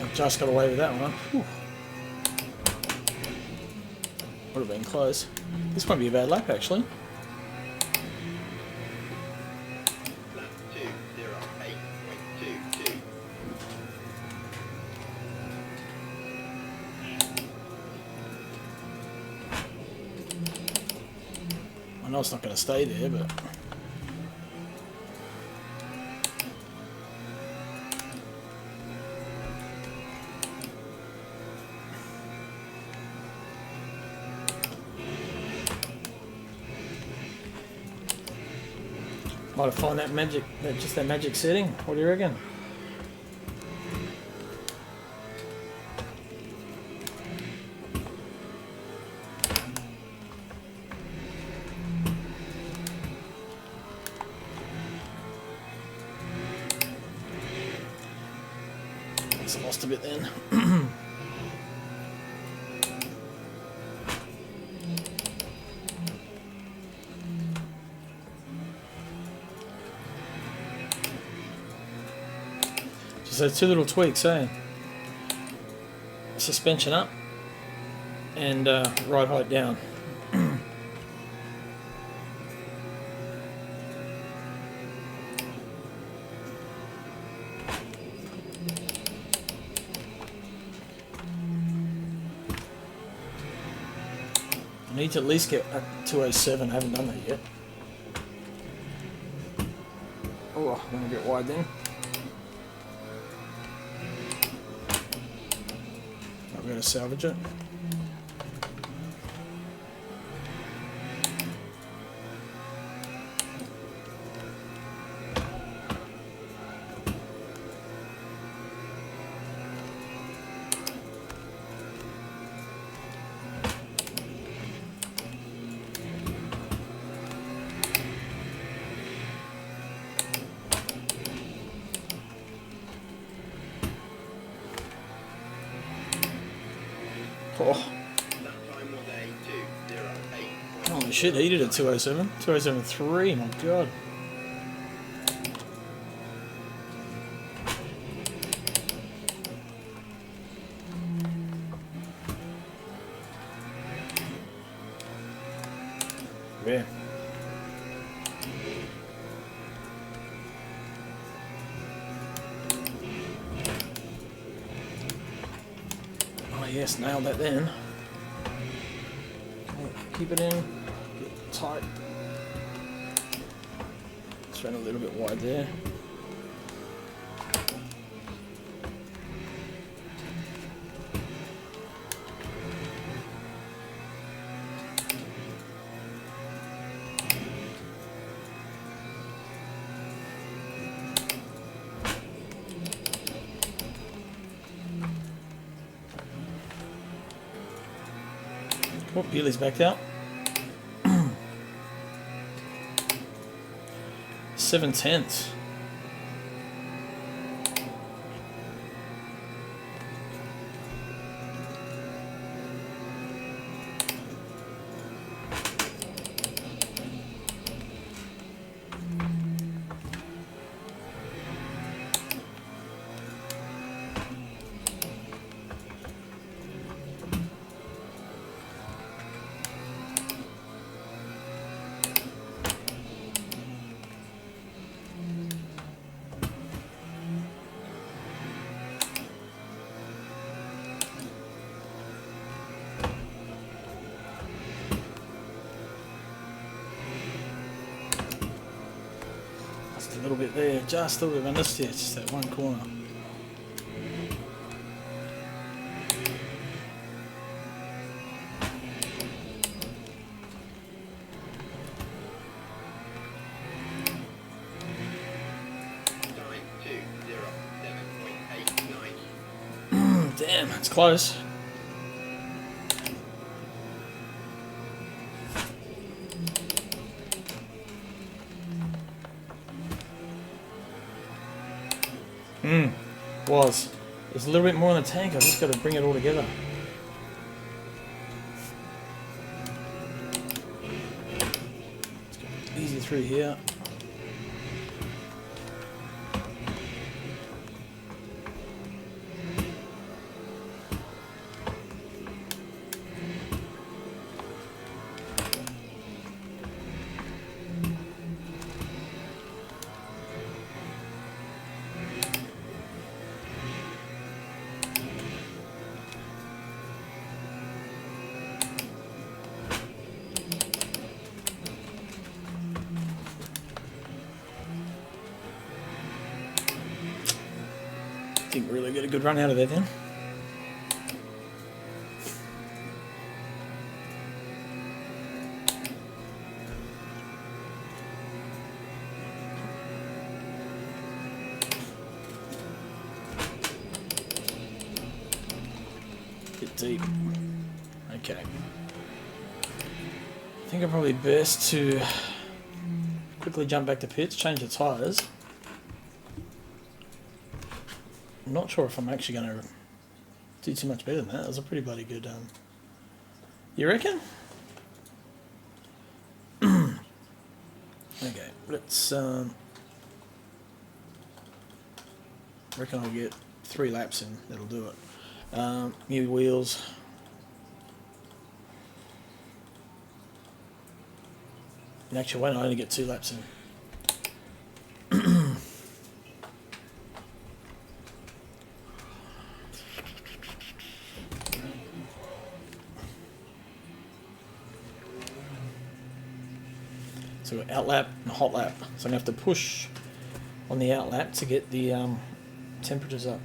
I've just got away with that one. Whew. Would have been close. This won't be a bad lap actually. Lap 2:08.22. I know it's not going to stay there, but might have found that magic, just that magic setting. What do you reckon? I lost a bit then. Just those two little tweaks, eh? Suspension up and ride height down. I need to at least get up 207. I haven't done that yet. Oh, I'm going to get wide then. I'm going to salvage it. Oh. That time was a 2:08. Holy shit, he did a 207. 207.3, my god. Yeah. Oh yes, nailed that then. Keep it in, get tight. Just ran a little bit wide there. Oh, Peely's backed out. 7/10. Just a little bit there, just a little bit of understeer, just that one corner. Time 2:07.89. Damn, that's close. Was. There's a little bit more in the tank, I've just got to bring it all together. Let's go easy through here. think we'll really get a good run out of there then. Bit deep. Okay. I think I'm probably best to quickly jump back to pits, change the tyres. I'm not sure if I'm actually going to do too much better than that. That was a pretty bloody good... You reckon? Okay, let's... reckon I'll get 3 laps in. That'll do it. New wheels. In actual way, I only get 2 laps in. So we've got out lap and hot lap. So I'm going to have to push on the out lap to get the temperatures up.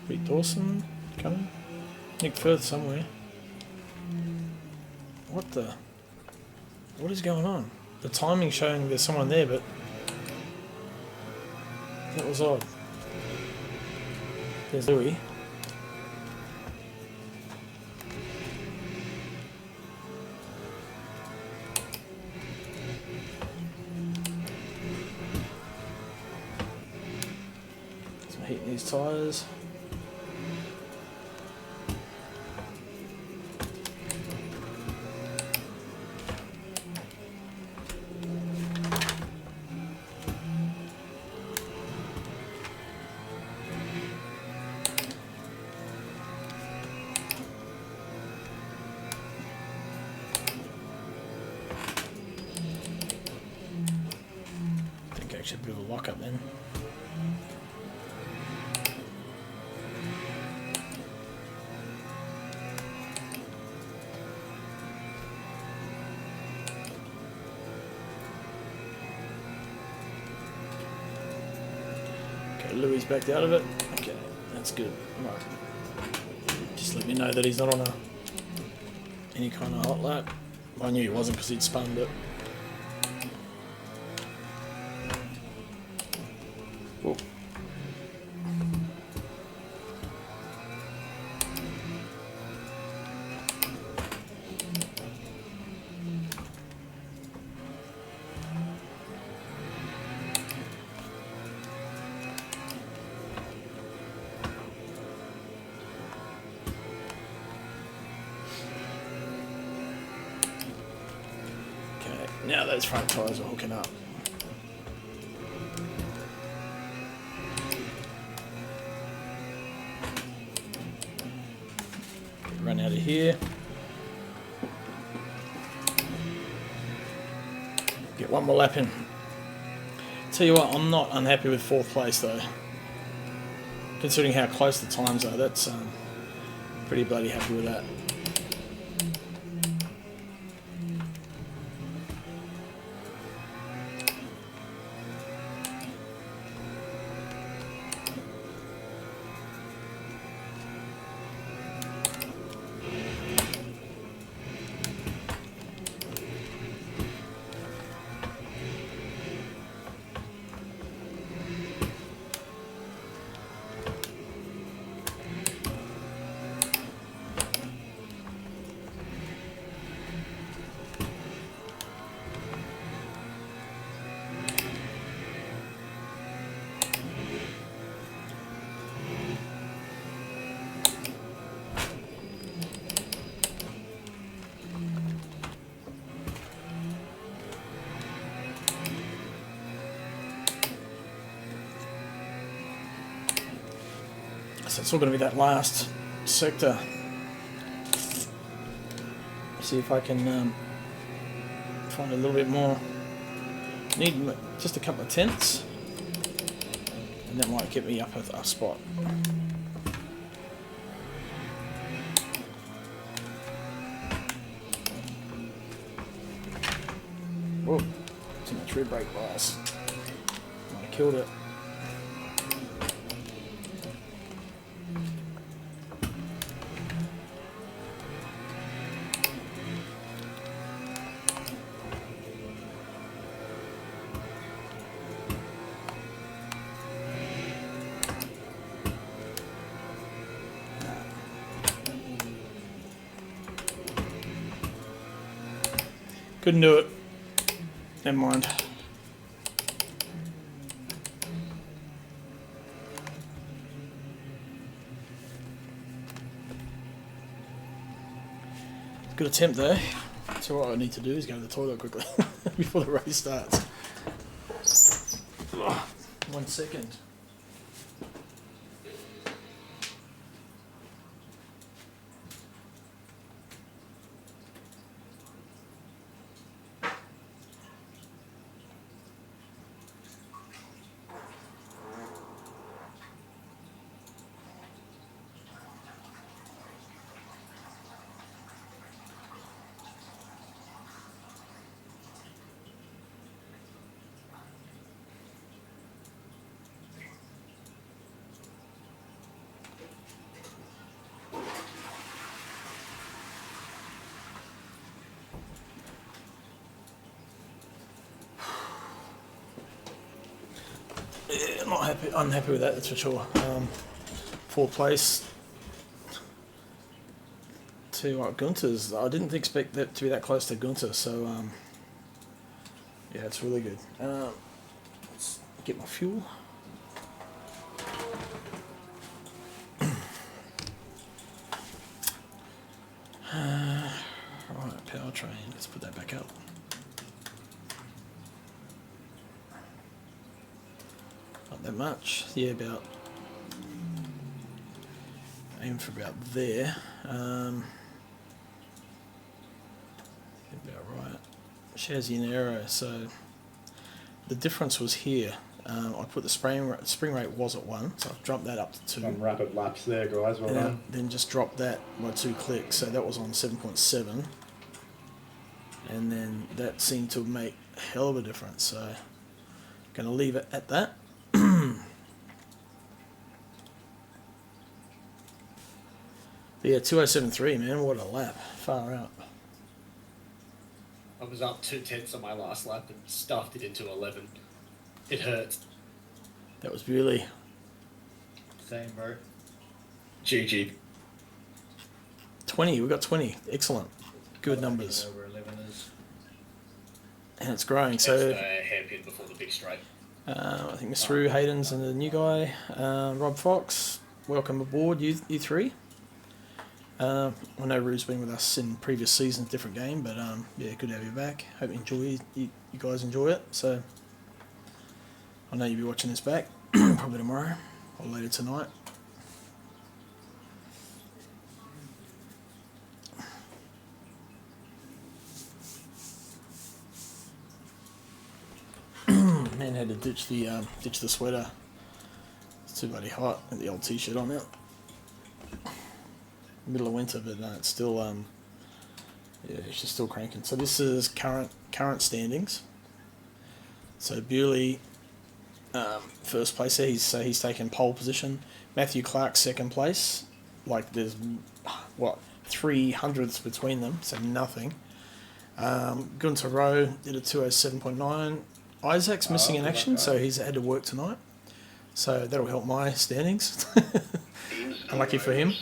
Pete Dawson coming. Nick Firth somewhere. What is going on? The timing showing there's someone there, but that was odd. There's Louis. Some heat in these tyres. Actually a bit of a lock up then. Okay, Louis backed out of it. Okay, that's good. Right. Just let me know that he's not on any kind of hot lap. Well, I knew he wasn't because he'd spun it. Whoa. Okay, now those front tyres are hooking up. Run out of here. Get one more lap in. Tell you what, I'm not unhappy with 4th place though. Considering how close the times are, that's pretty bloody happy with that. So it's all going to be that last sector. See if I can find a little bit more. Need just a couple of tenths. and that might get me up a spot. Whoa, too much rear brake bias. Might have killed it. Couldn't do it. Never mind. Good attempt there. So what I need to do is go to the toilet quickly before the race starts. 1 second. Yeah, not happy. Unhappy with that. That's for sure. Fourth place to Gunther's. I didn't expect that to be that close to Gunther. So yeah, it's really good. Let's get my fuel. Right, powertrain. Let's put that back up. Not that much. Yeah, about aim for about there. About right. Chassis and aero. So the difference was here. I put the spring rate was at 1, so I've dropped that up to 2. Some rapid laps there, guys. Well done. Then just dropped that by 2 clicks, so that was on 7.7, and then that seemed to make a hell of a difference. So going to leave it at that. Yeah, 2073, man, what a lap. Far out. I was up 2/10 on my last lap and stuffed it into 11. It hurt. That was Bewley. Same, bro. GG. 20, we got 20. Excellent. Good I numbers. think over 11 is. And it's growing. That's So the hairpin before the big straight. I think Mr. Roo Hayden's and the new guy, Rob Fox. Welcome aboard, you three. I know Roo's been with us in previous seasons, different game, but yeah, good to have you back. Hope you guys enjoy it. So I know you'll be watching this back probably tomorrow or later tonight. Man had to ditch the sweater. It's too bloody hot. Got the old t-shirt on now. Middle of winter, but no, it's still yeah, she's still cranking. So this is current standings. So Bewley first place there. He's taken pole position. Matthew Clark second place. Like there's what 300ths between them, so nothing. Gunter Rowe did a 207.9. Isaac's missing in action, so he's had to work tonight. So that'll help my standings. Unlucky for him.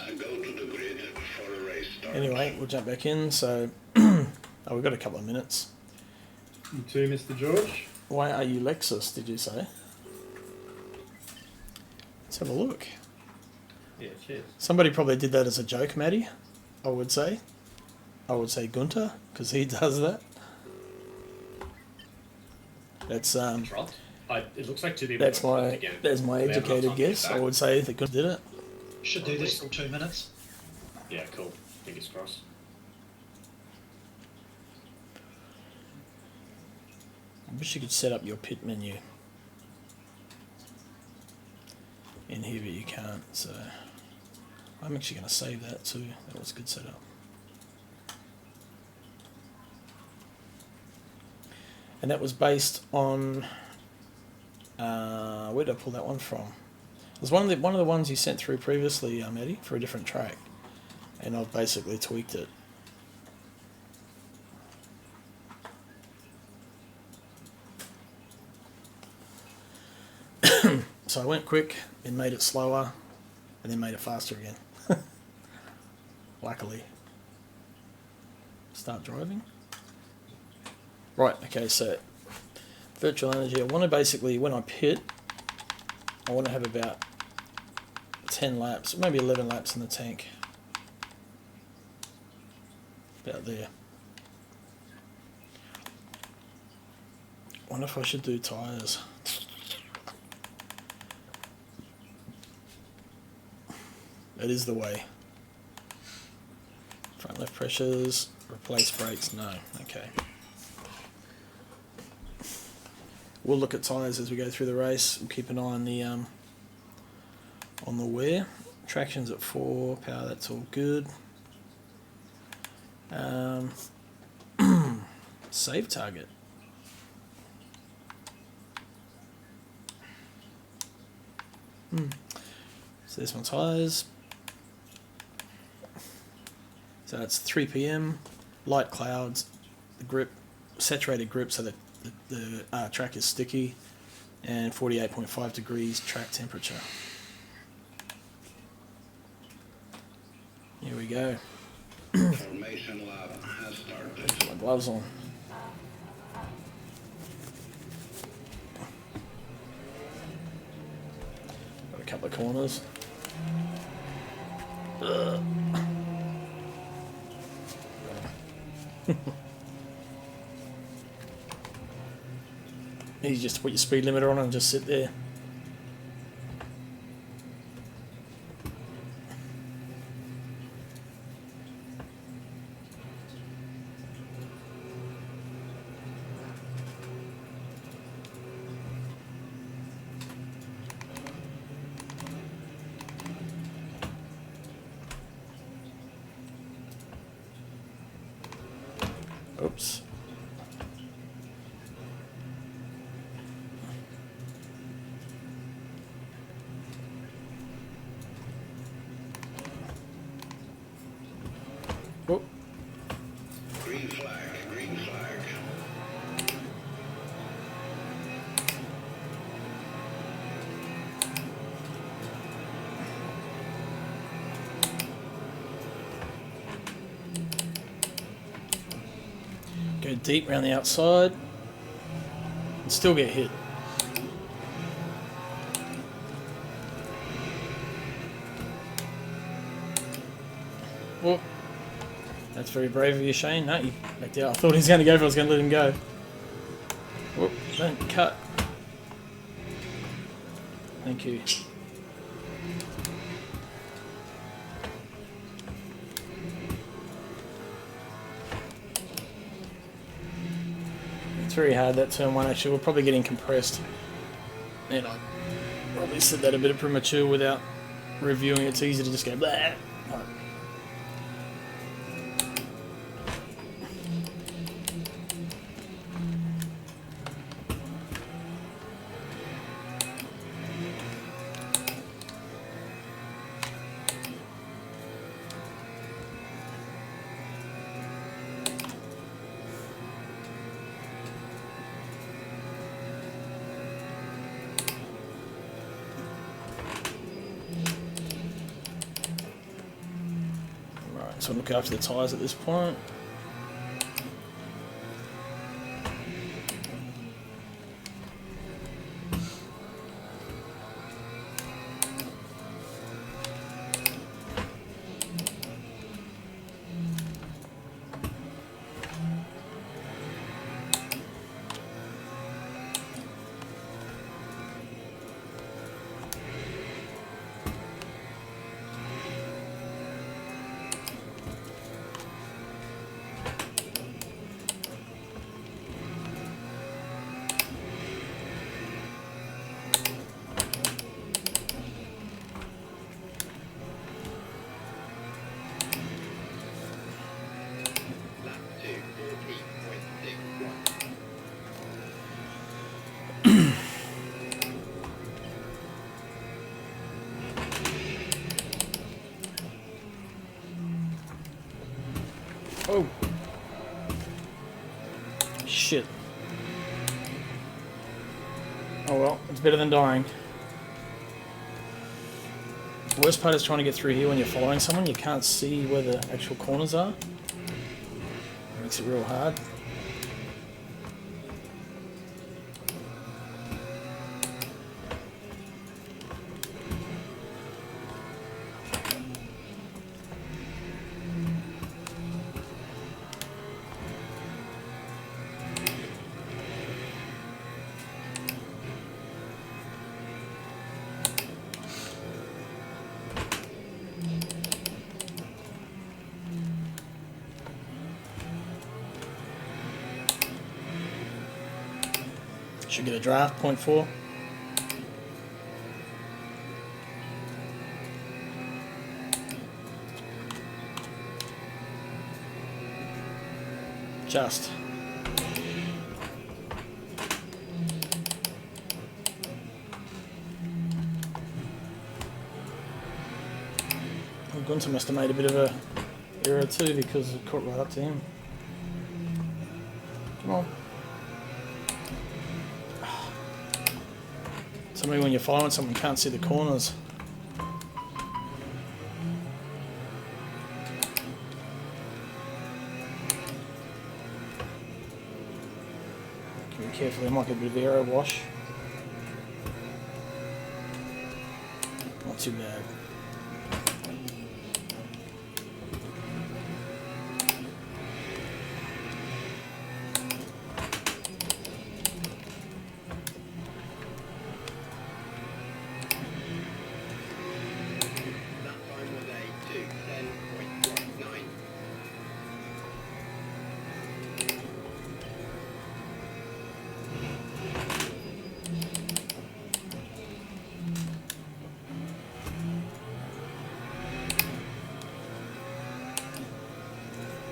Anyway, we'll jump back in. So, we've got a couple of minutes. You too, Mr. George. Why are you Lexus, did you say? Let's have a look. Yeah, cheers. Somebody probably did that as a joke, Maddie, I would say. I would say Gunter, because he does that. That's Dropped. It looks like 2 people. that's my educated guess. I would say that Gunter did it. Should do this in 2 minutes. Yeah, cool. Fingers crossed. I wish you could set up your pit menu. in here, but you can't. So I'm actually going to save that too. That was a good setup. And that was based on where did I pull that one from? It was one of the ones you sent through previously, Eddie, for a different track, and I've basically tweaked it. So I went quick and made it slower, and then made it faster again. Luckily. Start driving. Right, okay, so virtual energy. I want to basically, when I pit, I want to have about 10 laps, maybe 11 laps in the tank. About there. I wonder if I should do tyres. That is the way. Front left pressures, replace brakes, no, okay. We'll look at tyres as we go through the race. We'll keep an eye on the wear. Traction's at 4, power, that's all good. Save target. So there's my tyres. So that's 3 p.m, light clouds, the grip, saturated grip so that the track is sticky, and 48.5 degrees track temperature. Here we go. Formation lab has started. Put my gloves on. Got a couple of corners. Easy just to put your speed limiter on and just sit there. Oops. Oh. Green flag, green flag. Go deep around the outside and still get hit. Oh, that's very brave of you, Shane. No, you backed out. I thought he was going to go if I was going to let him go. Whoop, don't cut. Thank you. It's very hard, that turn one actually. We're probably getting compressed. And I probably said that a bit premature without reviewing. It's easy to just go blah. Right. So look after the tyres at this point. Oh. Shit. Oh well, it's better than dying. The worst part is trying to get through here when you're following someone. You can't see where the actual corners are. It makes it real hard. Should get a draft, 0.4. Just. Well, Gunter must have made a bit of a error too because it caught right up to him. Come on. To me, when you're following someone, you can't see the corners. Be careful, there might get a bit of aero wash. Not too bad. That time was a 2:10.19.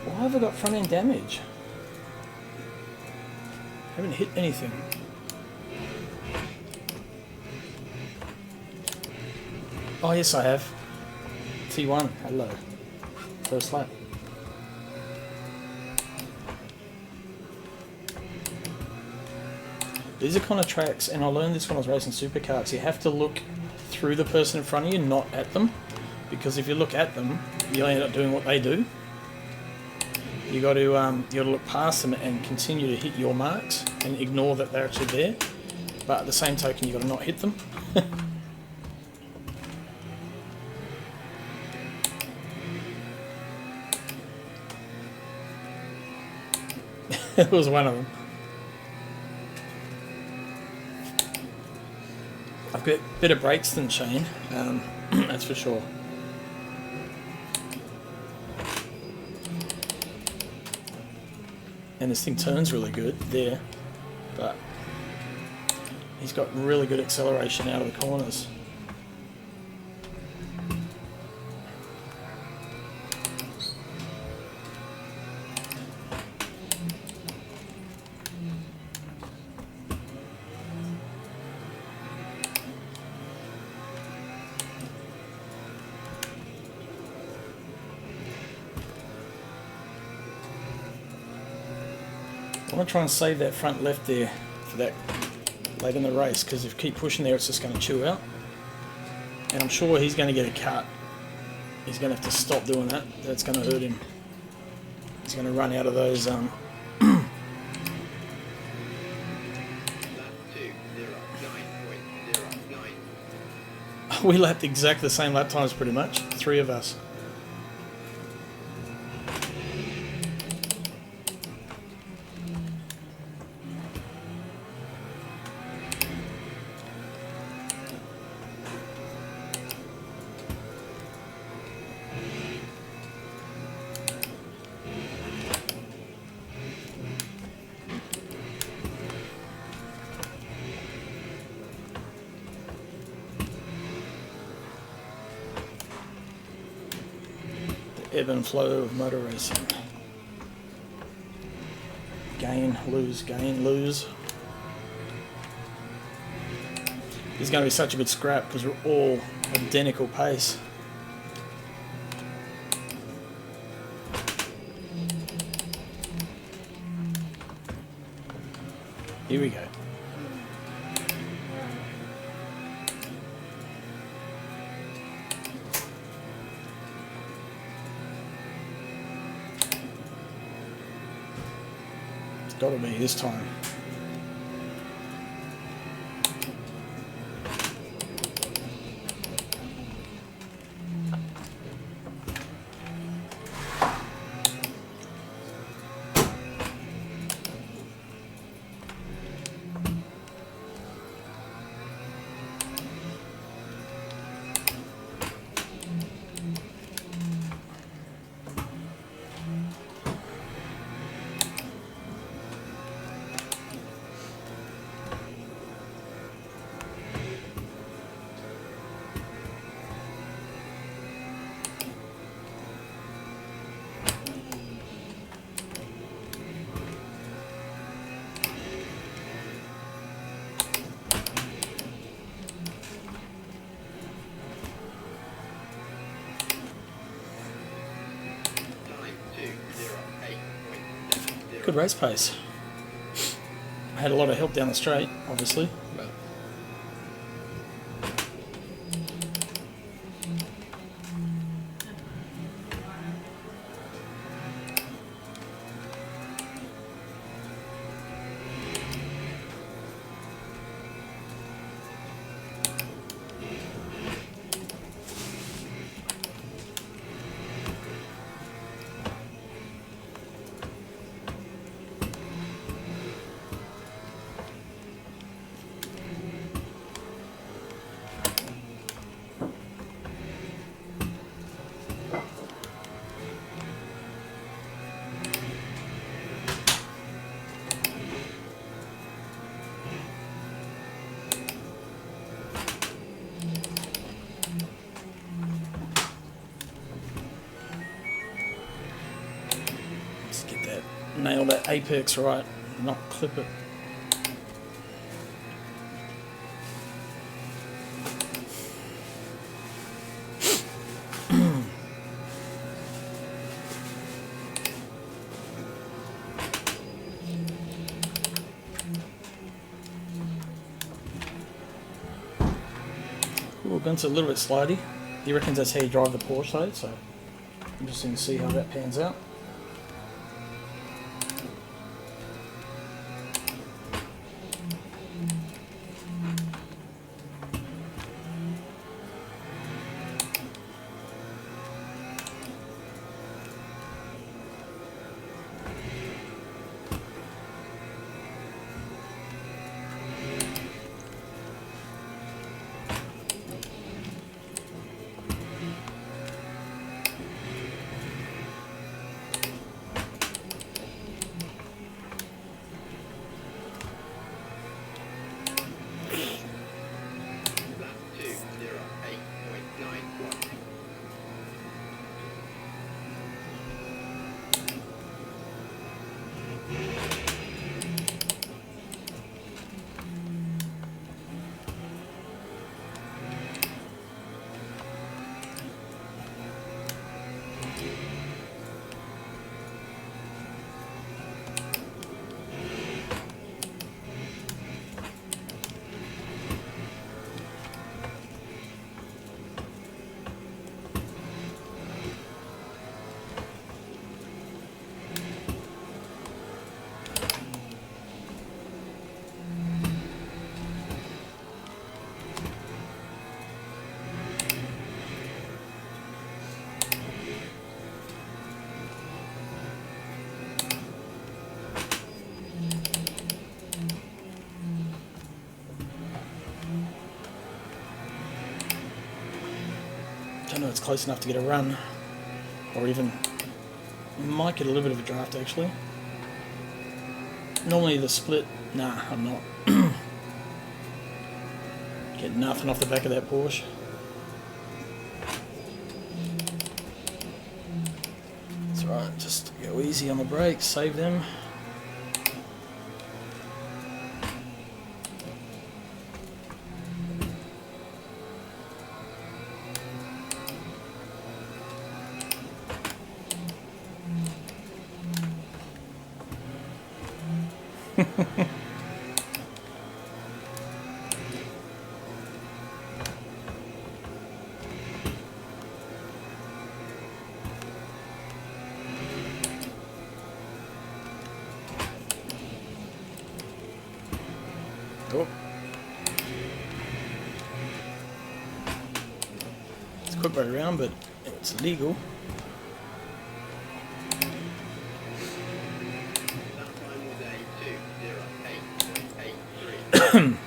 Why have I got front end damage? Haven't hit anything. Oh yes I have. T1, hello. First lap. These are kind of tracks, and I learned this when I was racing supercars. You have to look through the person in front of you, not at them. Because if you look at them, you end up doing what they do. You got to look past them and continue to hit your marks and ignore that they're actually there. But at the same token, you got to not hit them. It was one of them. I've got better brakes than Shane, that's for sure. And this thing turns really good there, but he's got really good acceleration out of the corners. I want to try and save that front left there for that late in the race, because if you keep pushing there it's just going to chew out. And I'm sure he's going to get a cut. He's going to have to stop doing that. That's going to hurt him. He's going to run out of those Lap 2:09.09. we lapped exactly the same lap times pretty much, 3 of us. Ebb and flow of motor racing. Gain, lose, gain, lose. This is going to be such a good scrap because we're all identical pace. Here we go. It's got to be this time. Good race pace. I had a lot of help down the straight, obviously. But just get that, nail that apex right, not clip it. Ooh, Gunt's a little bit slidey. He reckons that's how you drive the Porsche though, so interesting to see how that pans out. I know it's close enough to get a run, or even might get a little bit of a draft actually. Normally the split, nah, I'm not. Get nothing off the back of that Porsche. That's right, just go easy on the brakes, save them. put right around, but it's legal. That time was a 208.83.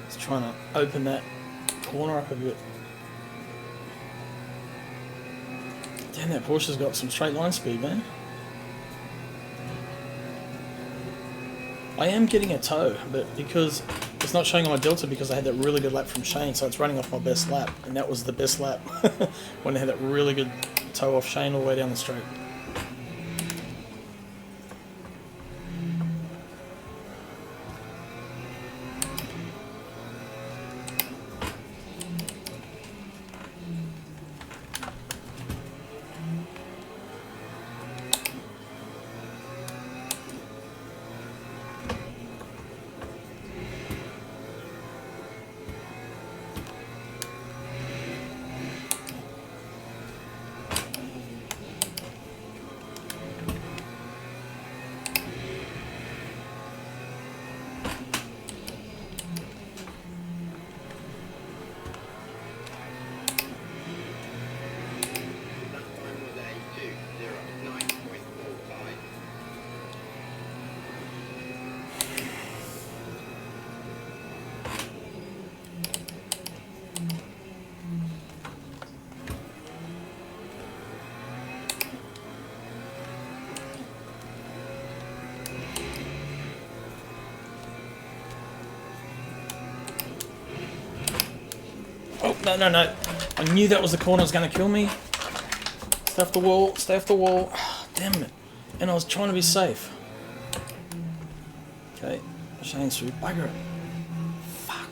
Just trying to open that corner up a bit. Damn, that Porsche's got some straight line speed, man. I am getting a toe, but because it's not showing on my delta because I had that really good lap from Shane, so it's running off my best lap, and that was the best lap when I had that really good toe off Shane all the way down the straight. That time was a 209.45. Oh, no, no, no. I knew that was the corner that was going to kill me. Stay off the wall, stay off the wall. Damn it. And I was trying to be safe. Okay, Shane's through. Bugger it. Fuck.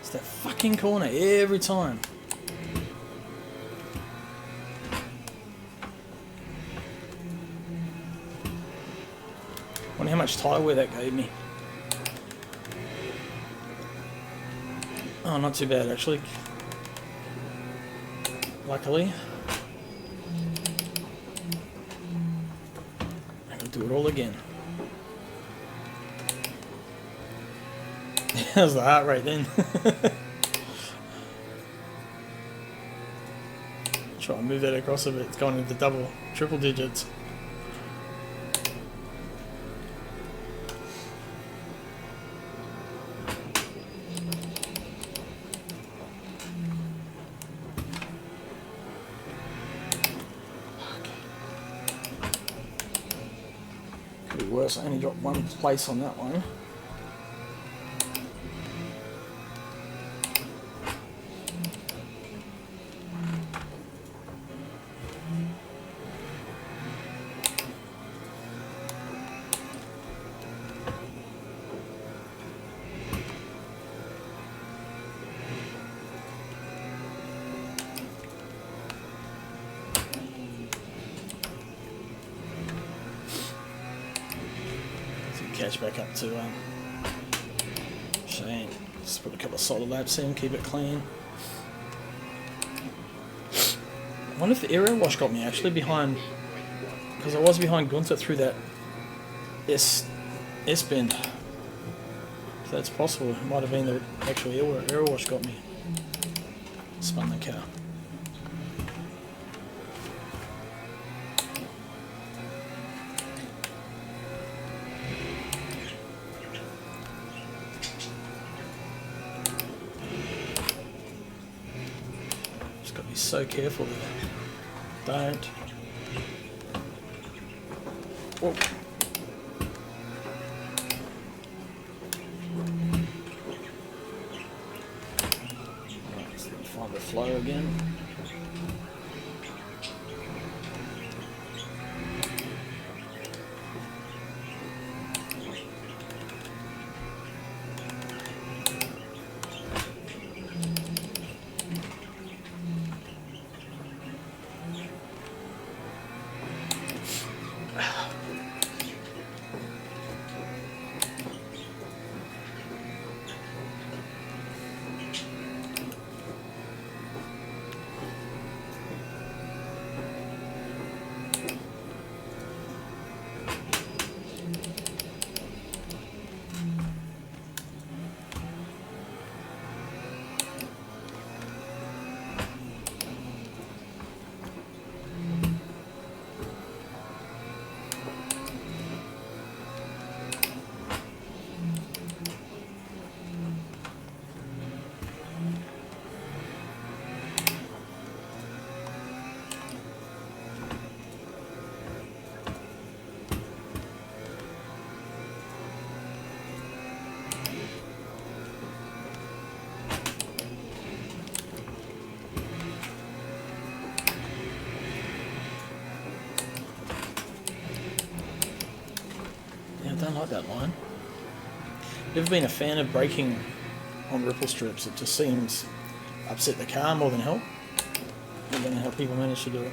It's that fucking corner every time. Wonder how much tyre wear that gave me. Oh, not too bad actually. Luckily. I can do it all again. That was the heart rate then. Try and move that across a bit. It's going into double, triple digits. Could be worse. I only got one place on that one. Catch back up to Shane. Just put a couple of solid laps in, keep it clean. I wonder if the aero wash got me actually behind, because I was behind Gunther through that S bend. So that's possible. It might have been the actual aero wash got me. Spun the car. so careful there. Don't. Whoa. Right, let's find the flow again. Yeah, I don't like that line. Never been a fan of braking on ripple strips. It just seems upset the car more than help. I don't know how people manage to do it.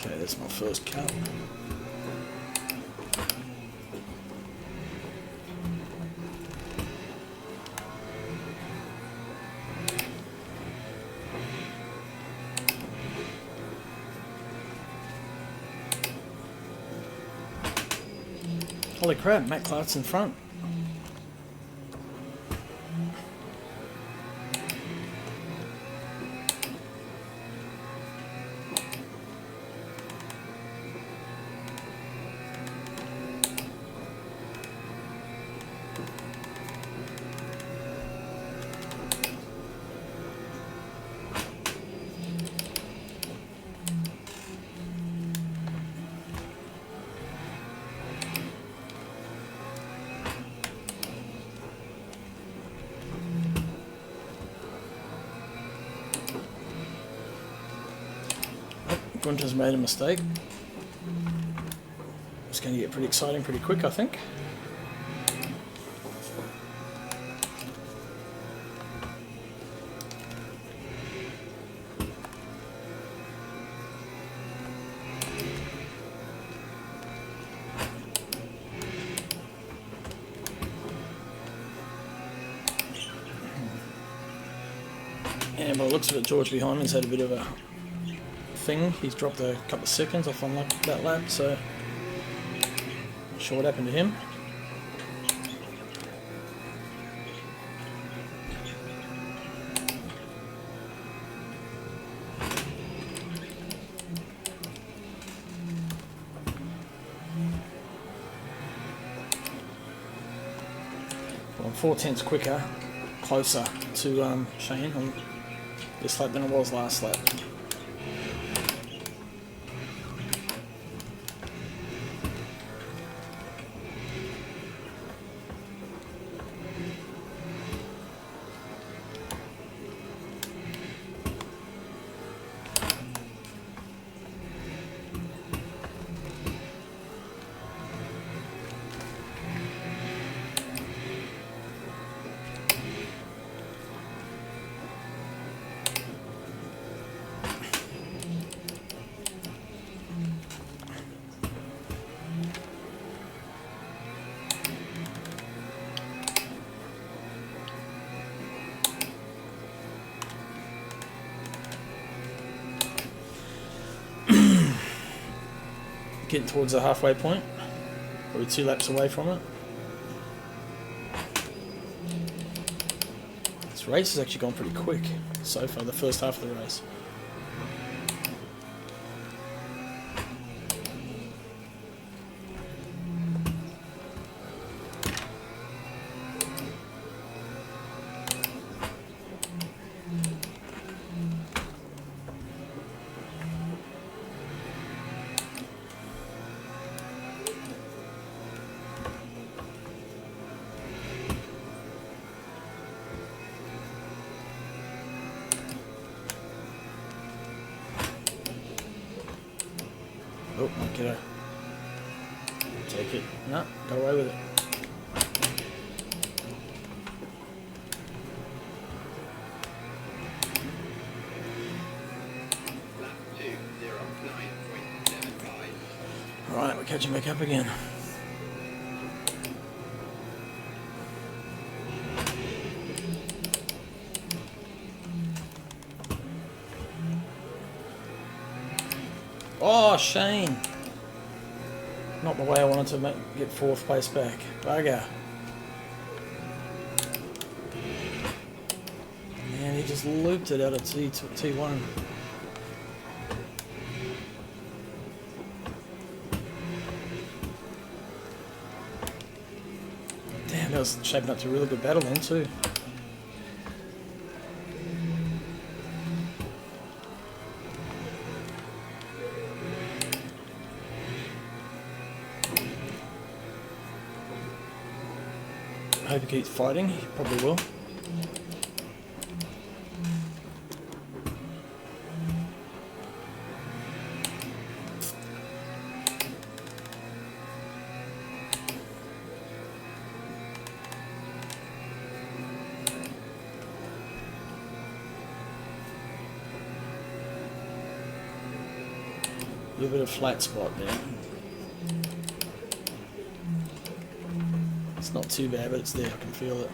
Okay, that's my first cut. Holy crap, Matt Clark's in front. Gunter's made a mistake. It's going to get pretty exciting pretty quick, I think. And by the looks of it, George behind me's had a bit of a thing. He's dropped a couple of seconds off on that lap, so not sure what happened to him. Well, I'm 4/10 quicker, closer to Shane on this lap than it was last lap. getting towards the halfway point. Probably 2 laps away from it. This race has actually gone pretty quick so far, the first half of the race. Oh, get her. Take it. No, got away with it. Lap 2:09.75. Right, we're catching back up again. Oh, Shane. Not the way I wanted to get 4th place back. Bugger. Man, he just looped it out of T1. Damn, that was shaping up to a really good battle then too. I hope he keeps fighting, he probably will. A little bit of flat spot there. It's not too bad, but it's there, I can feel it.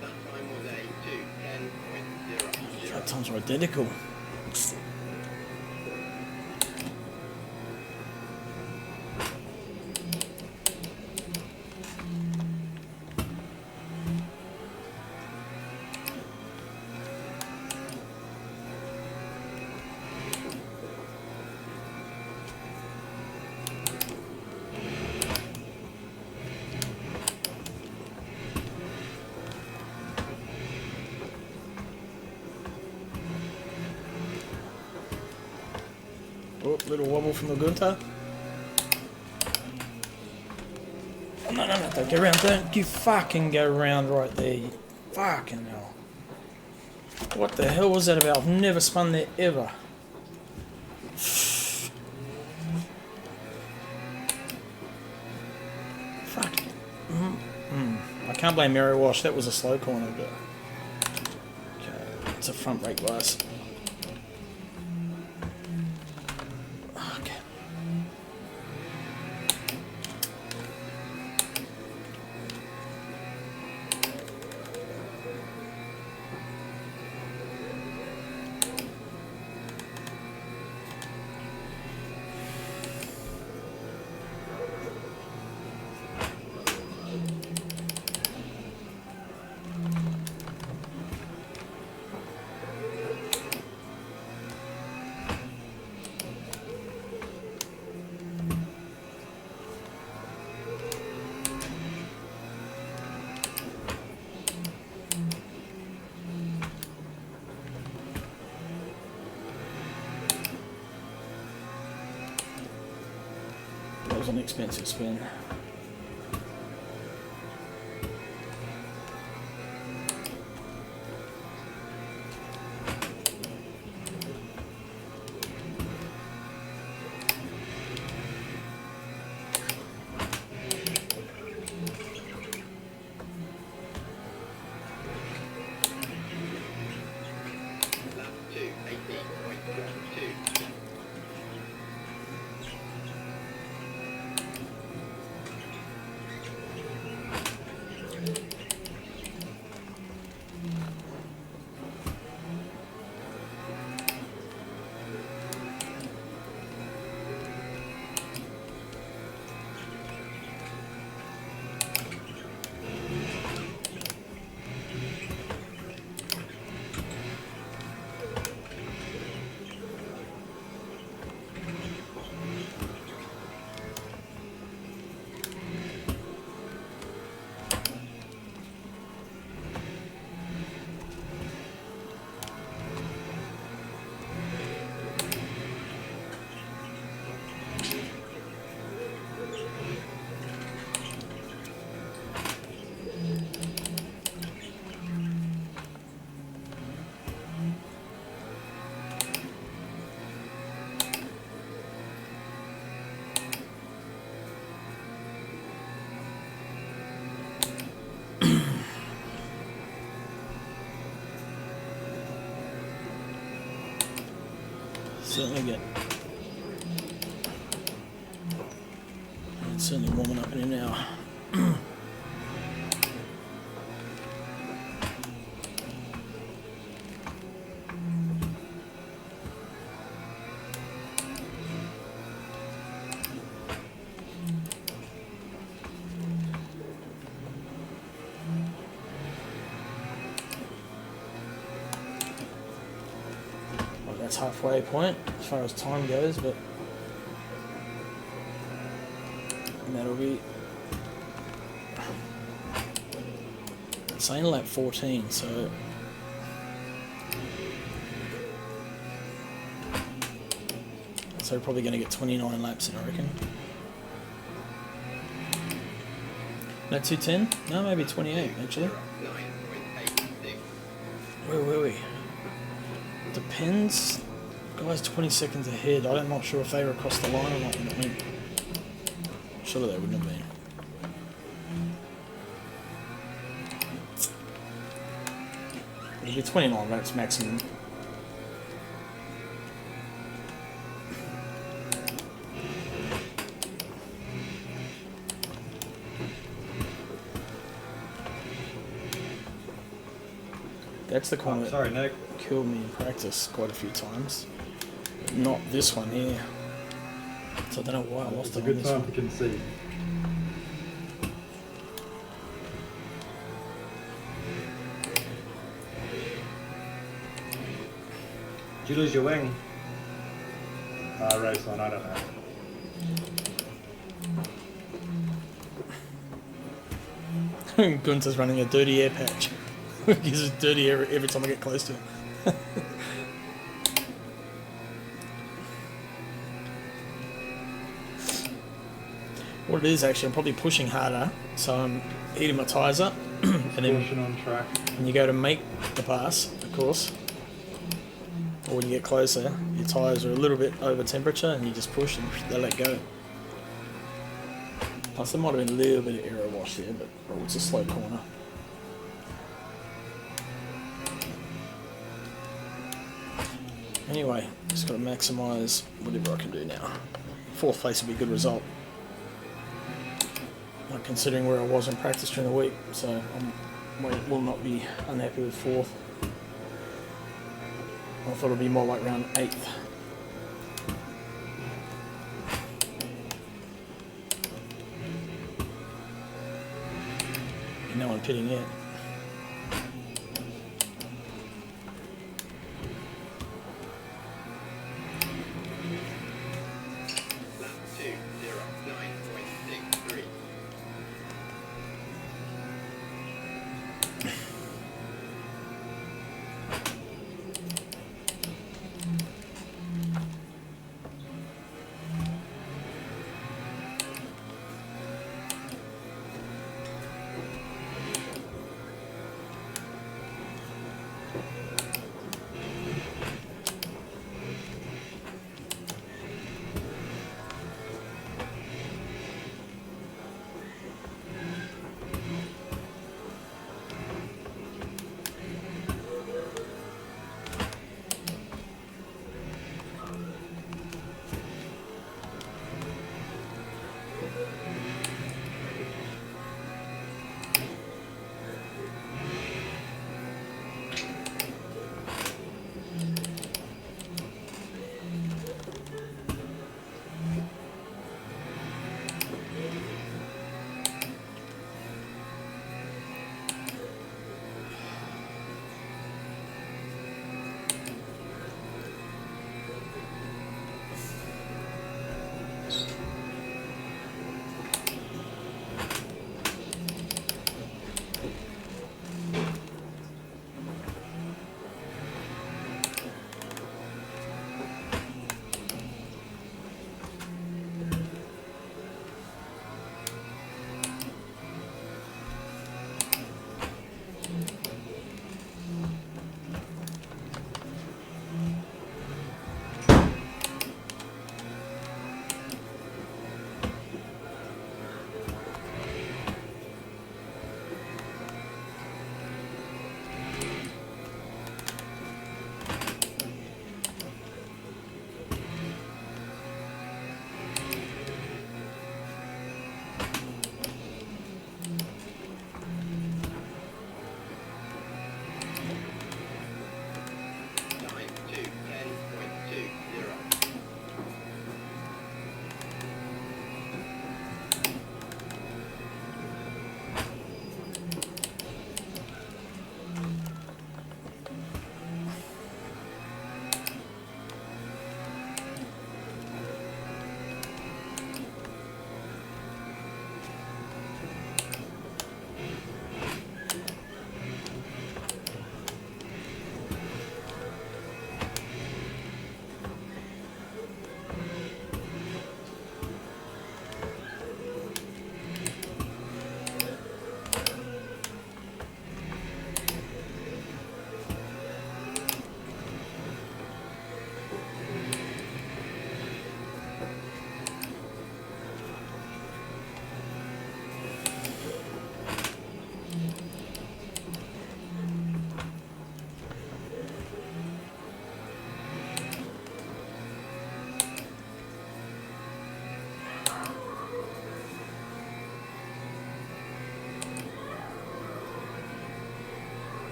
That time was a 2:10.0. That times are identical. Oh, little wobble from the Gunter. Oh, no, don't get around, don't you fucking go around right there, you fucking hell. What the hell was that about? I've never spun there ever. Fuck. I can't blame Mary Wash, that was a slow corner, but... Okay, it's a front brake bias. was an expensive spin. Lap 2, 18.12. Certainly good. It's certainly warming up in here now. Well, that's halfway point as far as time goes, but and that'll be it's saying lap 14, so we're probably going to get 29 laps in, I reckon. No, 210? No, maybe 28 actually. 9.86. Where were we? Depends. Guys 20 seconds ahead. I'm not sure if they were across the line or not when it went. Surely they wouldn't have been. It'll be 29 laps maximum. That's the corner Sorry, Nick. that killed me in practice quite a few times. But not this one here. So I don't know why I lost It's it a on good this time one. to concede. Did you lose your wing? Race on, I don't know. Gunther's running a dirty air patch. Gives us dirty air every time I get close to him. What it is actually, I'm probably pushing harder, so I'm heating my tyres up, and then Caution on track. when you go to make the pass, of course, or when you get closer, your tyres are a little bit over temperature, and you just push and they let go. Plus, there might have been a little bit of aero wash there, but it's a slow corner. Anyway, just got to maximise whatever I can do now. Fourth place would be a good result. Like considering where I was in practice during the week, so I will not be unhappy with fourth. I thought it'd be more like round 8th. No one pitting yet. Lap 2, 9.63.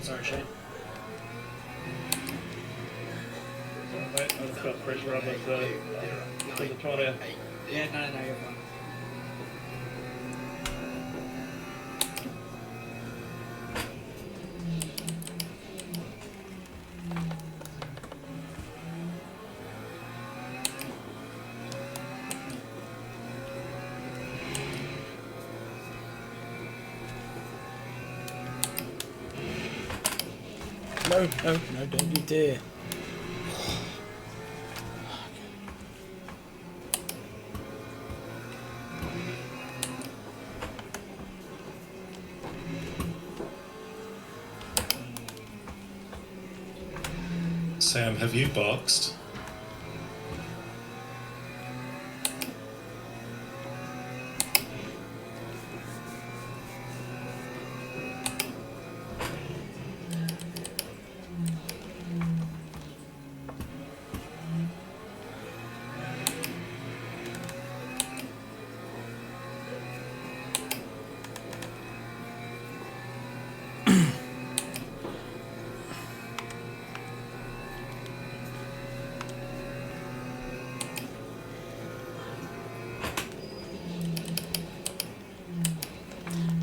Sorry, Shane. Sorry, mate, I've just got pressure on us, because I'm trying to... Yeah, no, you're fine. No, don't you dare. Sam, have you boxed?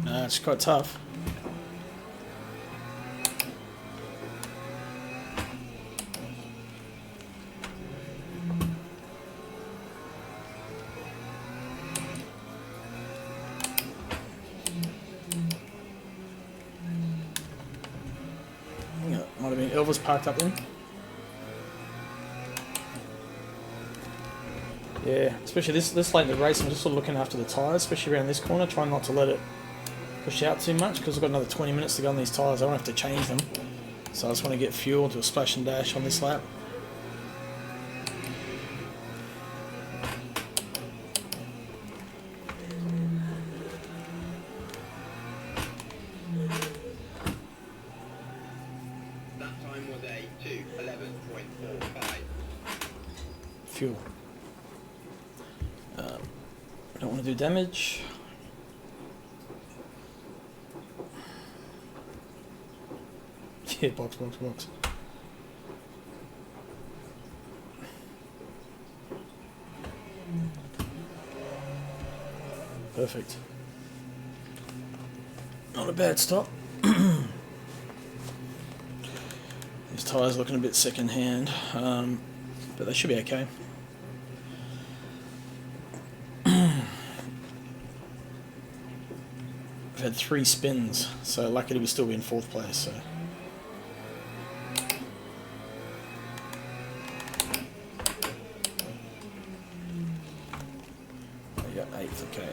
No, it's quite tough. Yeah, might have been Elvis parked up then. Yeah, especially this late in the race, I'm just sort of looking after the tyres, especially around this corner, trying not to let it push out too much because I've got another 20 minutes to go on these tyres. I won't have to change them. So I just want to get fuel to a splash and dash on this lap. That time was a 2:11.45. Fuel. I don't want to do damage. Yeah, box. Perfect. Not a bad stop. These tyres looking a bit second hand, but they should be okay. I've had 3 spins, so lucky to still be in 4th place. So. Yeah, 8th, okay.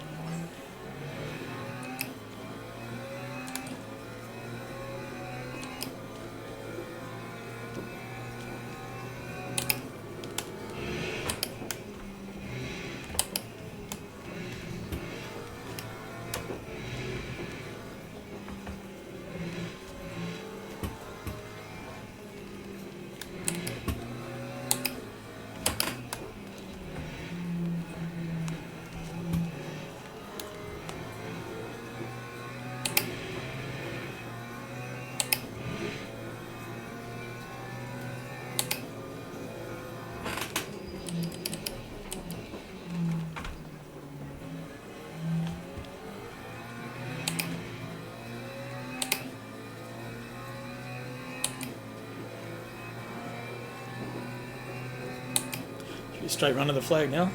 Straight run to the flag now.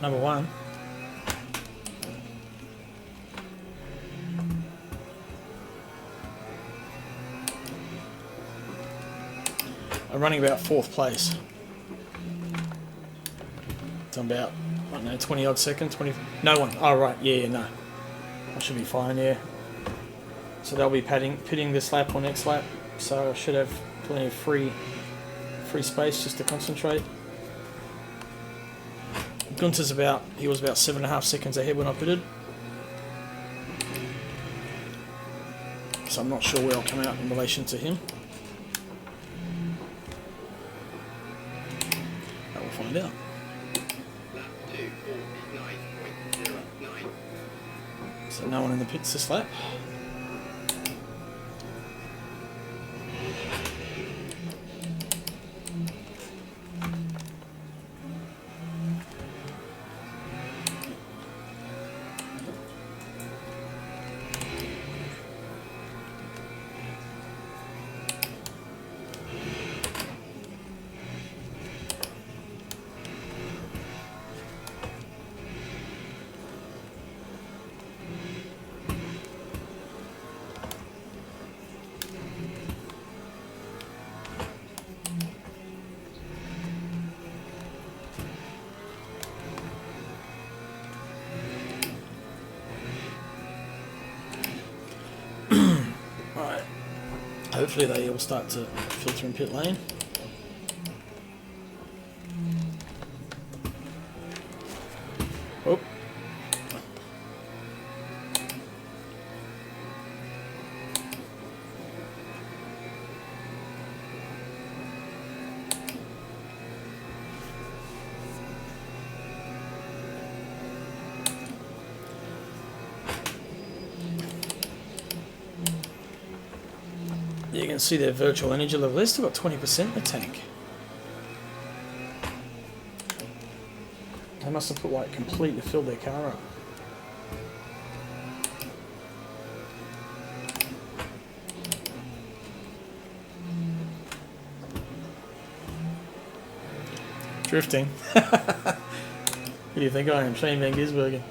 Number 1. I'm running about 4th place. It's about, I don't know, 20 odd seconds, 20, no one, oh right, yeah, no. I should be fine, yeah. So they'll be pitting this lap or next lap, so I should have plenty of free space just to concentrate. Gunter's he was about 7.5 seconds ahead when I pitted. So I'm not sure where I'll come out in relation to him. find out. Lap 2:49.09. So no one in the pits this lap. Right. Hopefully they all start to filter in pit lane. Oh. You can see their virtual energy level. They've still got 20% in the tank. They must have put like completely filled their car up. Drifting. Who do you think I am? Shane Van Gisbergen.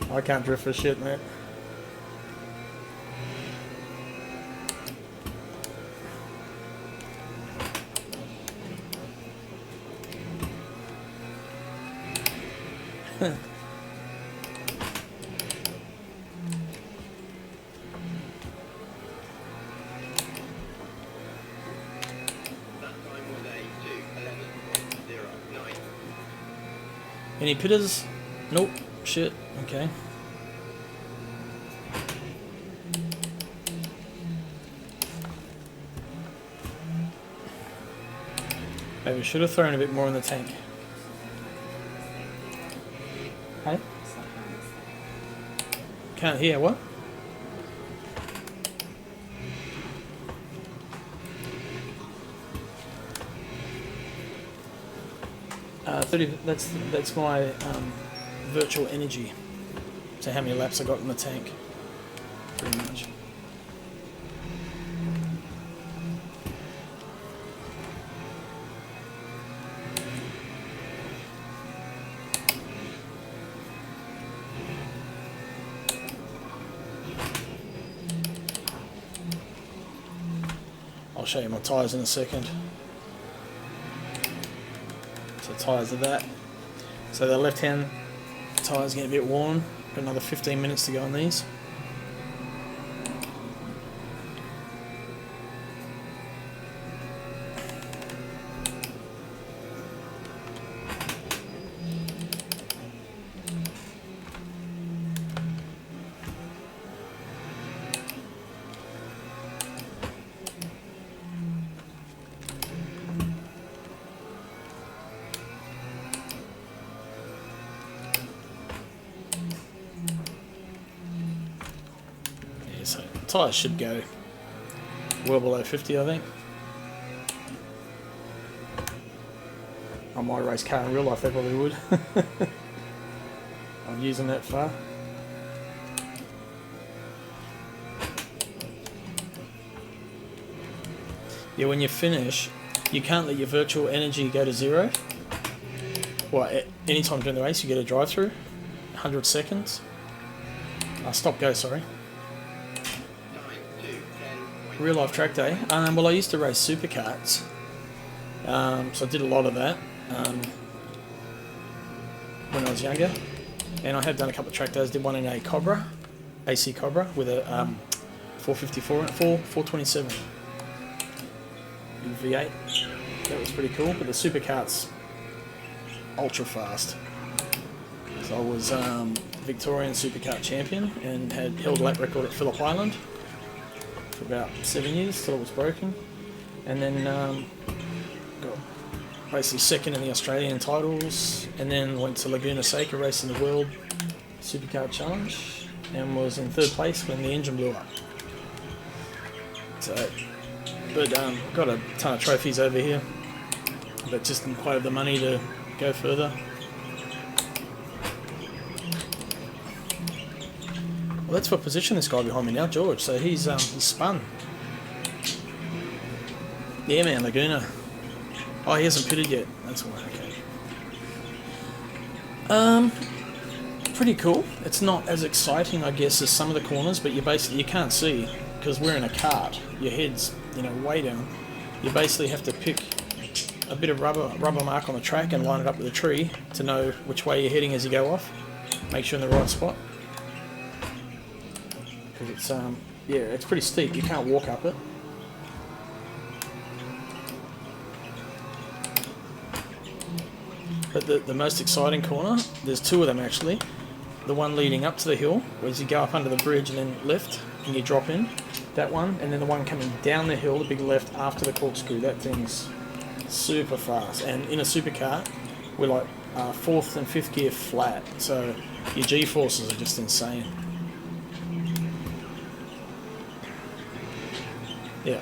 I can't drift for shit, mate. That time was a 2:11.09. Any pitters? Nope. Shit. Okay. Maybe we should have thrown a bit more in the tank. Hey? Can't hear what? Uh, 30. That's my virtual energy. So how many laps I got in the tank? Pretty much. I'll show you my tyres in a second. So tyres are that. So the left hand tyres getting a bit worn. Got another 15 minutes to go on these. So tyres should go well below 50, I think. On my race car in real life, they probably would. I'm using that far. Yeah, when you finish, you can't let your virtual energy go to zero. Well, anytime during the race, you get a drive-through, 100 seconds. Stop go, sorry. Real life track day. Well, I used to race supercarts, so I did a lot of that when I was younger, and I have done a couple of track days. Did one in a Cobra, AC Cobra, with a 454 427 in V8. That was pretty cool. But the supercarts, ultra fast. So I was Victorian supercart champion and had held lap record at Phillip Island for about 7 years till it was broken, and then got basically second in the Australian titles, and then went to Laguna Seca racing the World Supercar Challenge, and was in 3rd place when the engine blew up. So, but got a ton of trophies over here, but just didn't quite have the money to go further. Well, that's what position this guy behind me now, George. So he's spun. Yeah, man, Laguna. Oh, he hasn't pitted yet. That's why. Okay. Pretty cool. It's not as exciting, I guess, as some of the corners, but you can't see because we're in a cart. Your head's way down. You basically have to pick a bit of rubber mark on the track and line it up with a tree to know which way you're heading as you go off. Make sure you're in the right spot. Because it's it's pretty steep. You can't walk up it. But the most exciting corner, there's 2 of them actually. The one leading up to the hill, where you go up under the bridge and then left, and you drop in. That one, and then the one coming down the hill, the big left after the corkscrew. That thing's super fast. And in a supercar, we're like 4th and 5th gear flat, so your G-forces are just insane. Yeah.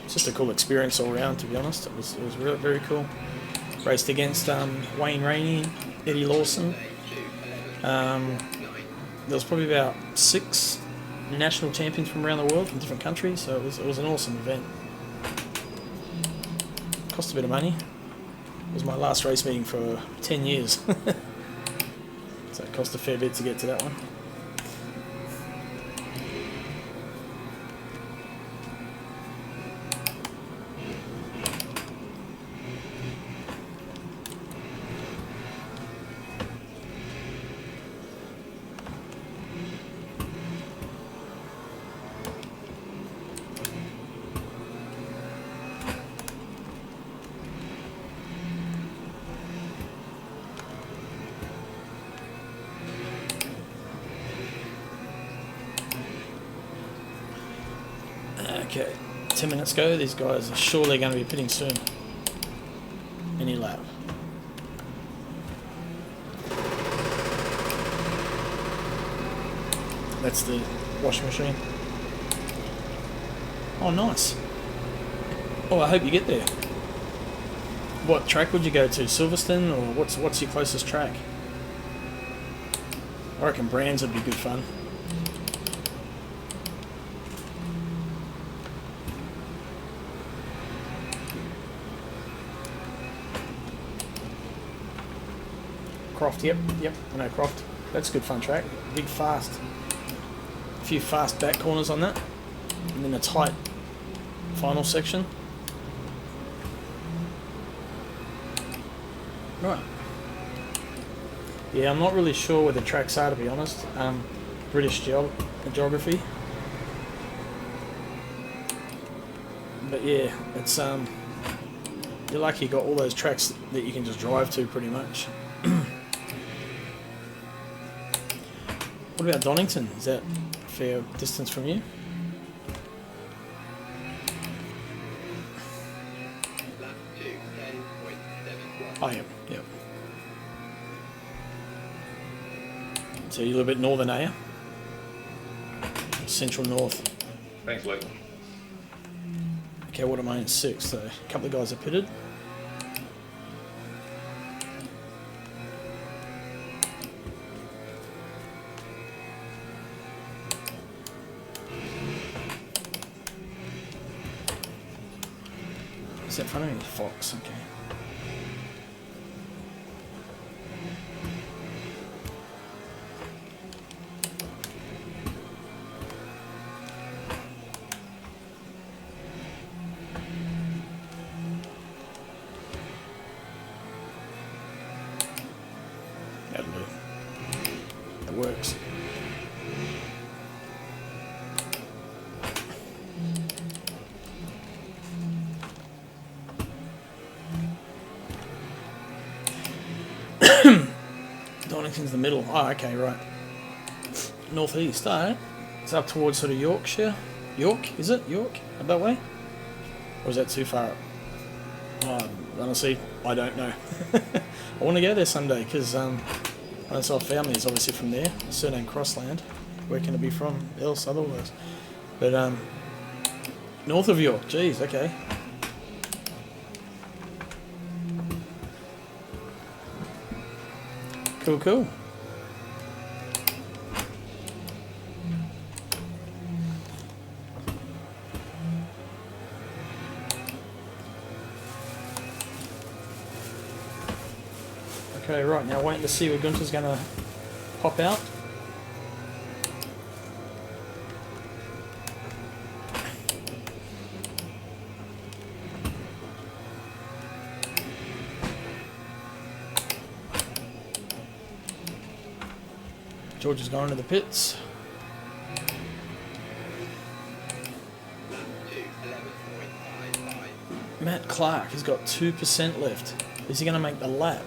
It's just a cool experience all around, to be honest. It was really very cool. Raced against Wayne Rainey, Eddie Lawson. There was probably about 6 national champions from around the world, from different countries, so it was an awesome event. Cost a bit of money. It was my last race meeting for 10 years. So it cost a fair bit to get to that one. Okay, 10 minutes go. These guys are surely going to be pitting soon. Any lap. That's the washing machine. Oh, nice. Oh, I hope you get there. What track would you go to? Silverstone, or what's your closest track? I reckon Brands would be good fun. Croft, yep, I know Croft. That's a good fun track. Big, fast. A few fast back corners on that. And then a tight final section. Right. Yeah, I'm not really sure where the tracks are, to be honest. British geography. But yeah, it's you're lucky you got all those tracks that you can just drive to pretty much. What about Donington? Is that a fair distance from you? Lap 2, 10.71. Oh, yep. So you're a little bit northern, are you? Central north. Thanks, Luke. Okay, what am I in 6th? So a couple of guys are pitted. Is that in front of me? Fox, okay. That'll do. That works. Donington's the middle. Oh, okay, right. Northeast, alright. It's up towards sort of Yorkshire. York, is it? York? Up that way? Or is that too far up? Honestly, I don't know. I want to go there someday because that's our family is obviously from there. Surname Crossland. Where can it be from else otherwise? But north of York. Jeez, okay. Cool, cool. Okay, right, now waiting to see where Gunter's going to pop out. George has gone into the pits. Matt Clark has got 2% left. Is he going to make the lap?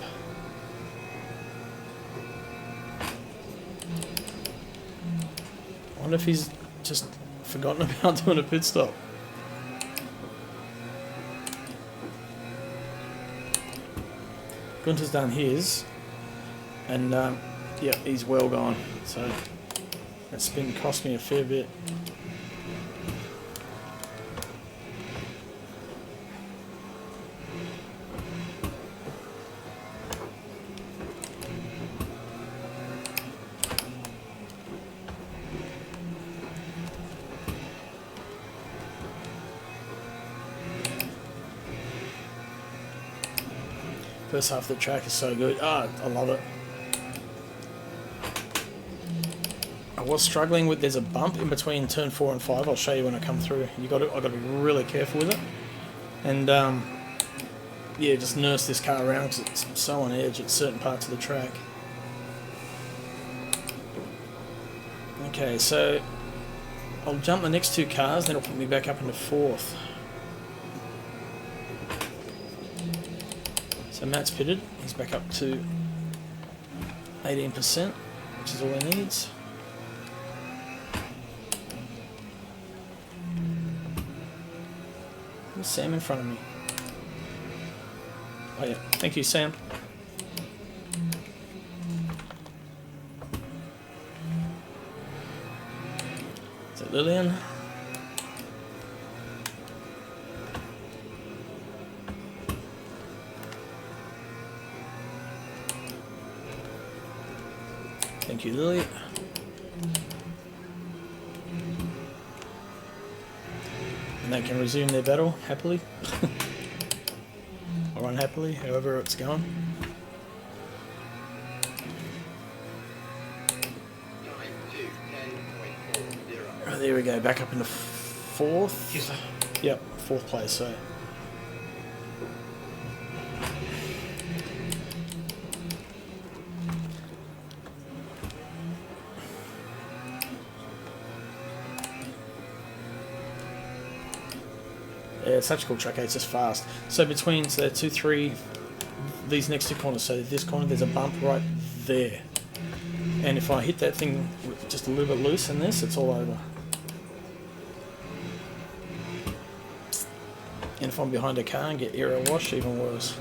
I wonder if he's just forgotten about doing a pit stop. Gunter's done his, and yeah, he's well gone. So that spin cost me a fair bit. First half of the track is so good. I love it. I was struggling with, there's a bump in between turn 4 and 5. I'll show you when I come through. I've got to be really careful with it. And yeah, just nurse this car around because it's so on edge at certain parts of the track. Okay, so I'll jump the next 2 cars, then it'll put me back up into 4th. So Matt's pitted, he's back up to 18%, which is all he needs. There's Sam in front of me. Oh yeah, thank you, Sam. Is that Lillian? Thank you, Lily. And they can resume their battle happily. Or unhappily, however it's going. Oh, there we go, back up into 4th. Yep, 4th place, so. Yeah, it's such a cool track, it's just fast. So between 2, 3, these next 2 corners, so this corner there's a bump right there. And if I hit that thing just a little bit loose in this, it's all over. And if I'm behind a car and get aero wash, even worse.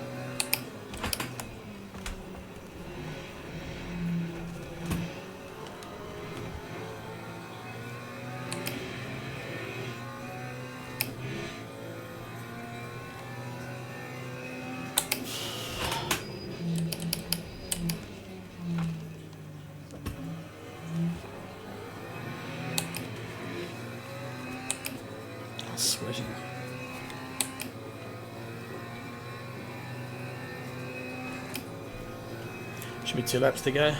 Sweating. Should be 2 laps to go.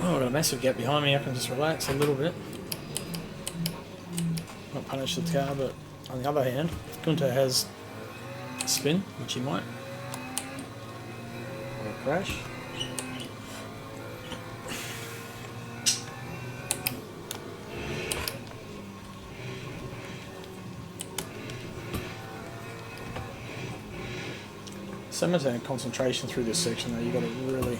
Oh, I've got a massive gap behind me. I can just relax a little bit. Not punish the car, but on the other hand, if Gunter has a spin, which he might, or a crash. So much concentration through this section though, you've got to really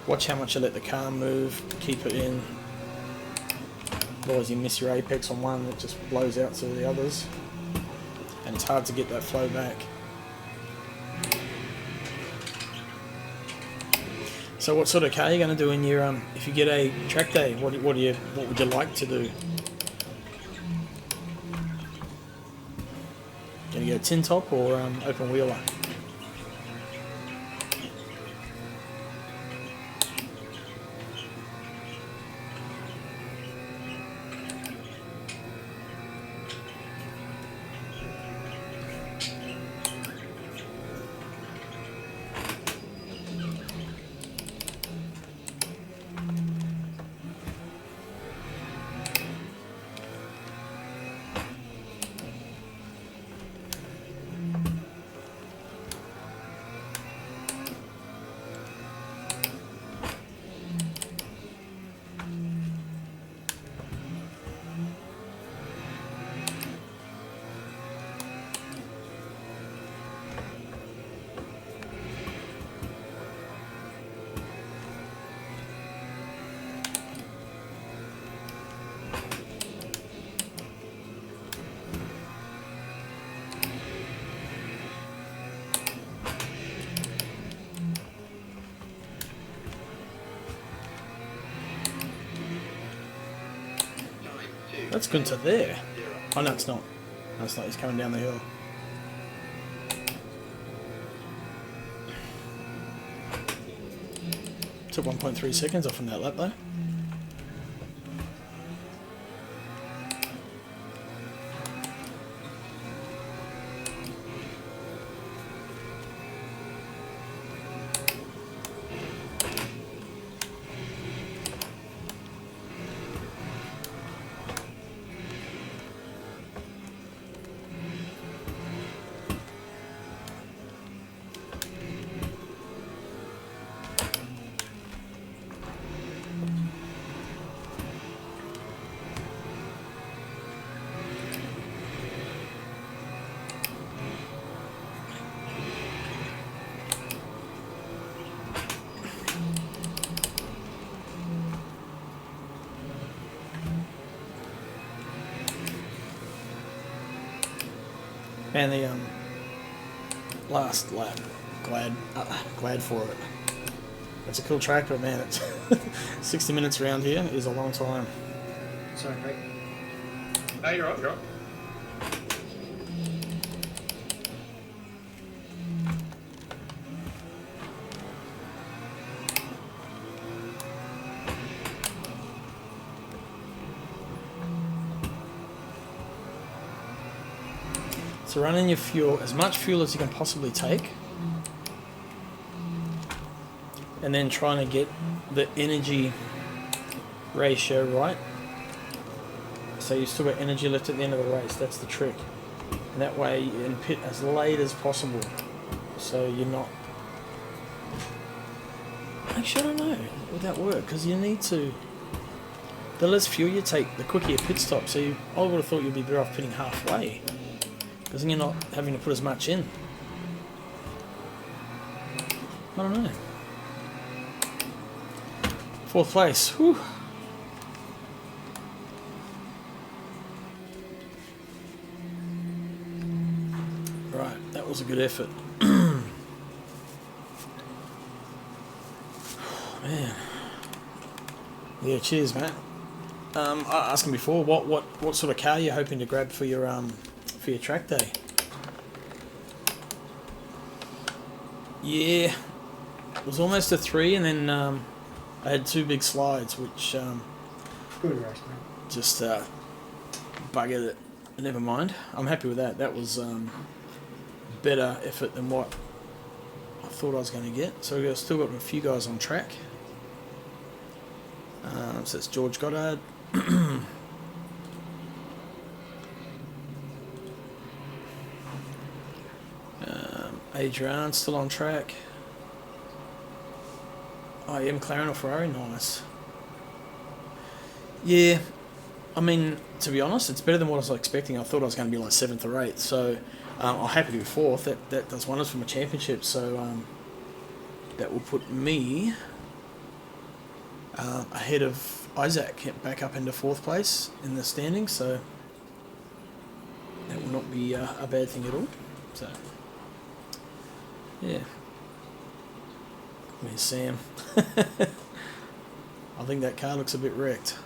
watch how much you let the car move, keep it in. Otherwise you miss your apex on one, it just blows out to the others. And it's hard to get that flow back. So what sort of car are you going to do in your, if you get a track day, what would you like to do? Going to go tin top or open wheeler? That's good to there. Oh no, it's not. No, it's not. He's coming down the hill. Took 1.3 seconds off from that lap though. Man, the last lap, glad for it. It's a cool track, but man, it's 60 minutes around here is a long time. Sorry, Craig. No, you're right, you're right. So run in your fuel, as much fuel as you can possibly take, and then trying to get the energy ratio right. So you've still got energy left at the end of the race, that's the trick. And that way you can pit as late as possible, so you're not... Actually, I don't know, would that work? Because you need to... The less fuel you take, the quicker your pit stop, so I would have thought you'd be better off pitting halfway. Because then you're not having to put as much in. I don't know. 4th place. Whew. Right, that was a good effort. Man. Yeah, cheers, Matt. I asked him before, what sort of car are you hoping to grab for your track day? Yeah, it was almost a 3, and then I had 2 big slides, which Good race, mate. just buggered it. But never mind. I'm happy with that. That was better effort than what I thought I was going to get. So we've still got a few guys on track. So it's George Goddard. Adrian still on track. I am McLaren or Ferrari, nice. Yeah, I mean, to be honest, it's better than what I was expecting. I thought I was going to be like 7th or 8th, so I'm happy to be 4th. That does wonders for my championship, so that will put me ahead of Isaac, back up into 4th place in the standings, so that will not be a bad thing at all. So, yeah. Where's Sam? I think that car looks a bit wrecked.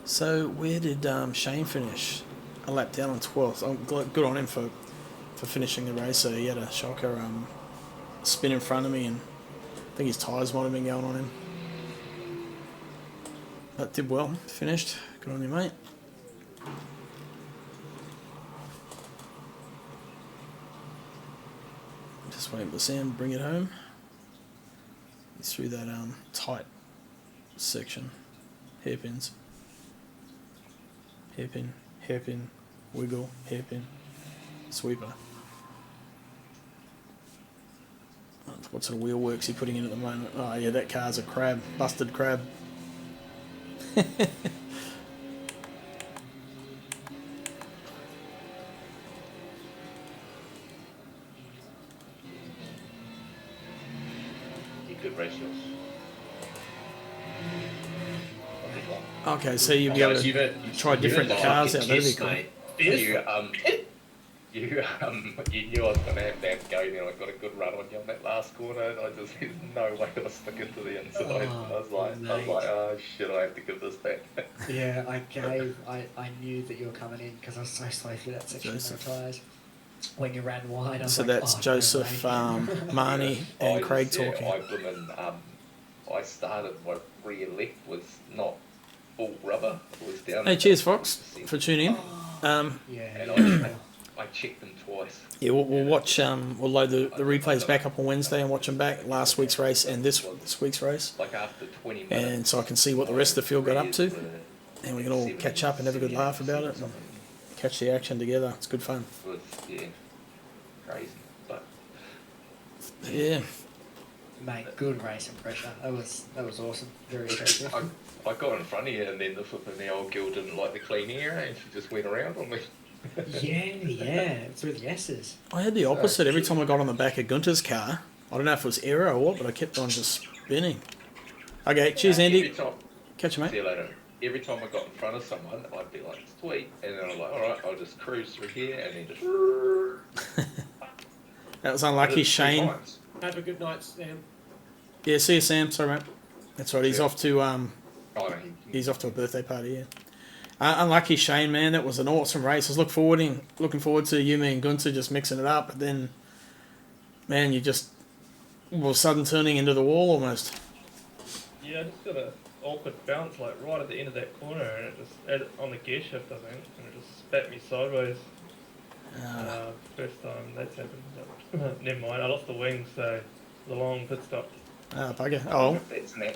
So where did Shane finish? A lap down on 12th. Good on him for finishing the race. So he had a shocker spin in front of me, and I think his tyres might have been going on him. But did well. Finished. Good on you, mate. Just waiting for Sam to bring it home. He's through that tight section. Hairpins. Hairpin, hairpin, wiggle, hairpin, sweeper. What sort of wheel works he putting in at the moment? Oh yeah, that car's a crab, busted crab. You're good ratios. Okay, so you'll be able to try different cars out. That'd be cool. You knew I was going to have that go there. I got a good run on you on that last corner, and there's no way I was sticking to the inside. I was like, oh shit, I have to give this back. Yeah, I knew that you were coming in because I was so slow through that section of the tyres. When you ran wide, I was so like, that's Joseph, Marnie, and Craig talking. I started my rear left was not all rubber. It was down. Hey, cheers, Fox, for tuning in. And I checked them twice. Yeah, we'll watch. We'll load the replays back up on Wednesday and watch them back. Last week's race and this week's race. Like after 20 minutes. And so I can see what the rest of the field got up to, and we can all catch up and have a good laugh about it and catch the action together. It's good fun. It was, yeah, crazy, but yeah. Mate, good racing pressure. That was awesome. Very impressive. I got in front of you, and then the old girl didn't like the clean air, and she just went around on me. yeah, through the S's. I had the opposite. Every time I got on the back of Gunter's car, I don't know if it was error or what, but I kept on just spinning. Okay, cheers, Andy. Catch you, mate. See you later. Every time I got in front of someone, I'd be like, sweet, and then I'm like, all right, I'll just cruise through here, and then just. That was unlucky, Shane. Have a good night, Sam. Yeah, see you, Sam. Sorry, mate. That's right. He's off to he's off to a birthday party. Yeah. Unlucky, Shane, man. That was an awesome race. I was looking forward to you, me, and Gunter just mixing it up. But then, man, you just all of a sudden turning into the wall almost. Yeah, I just got an awkward bounce like right at the end of that corner, and it just on the gear shift, I think, and it just spat me sideways. First time that's happened. But never mind. I lost the wing, so the long pit stop. Bugger. Oh. That's an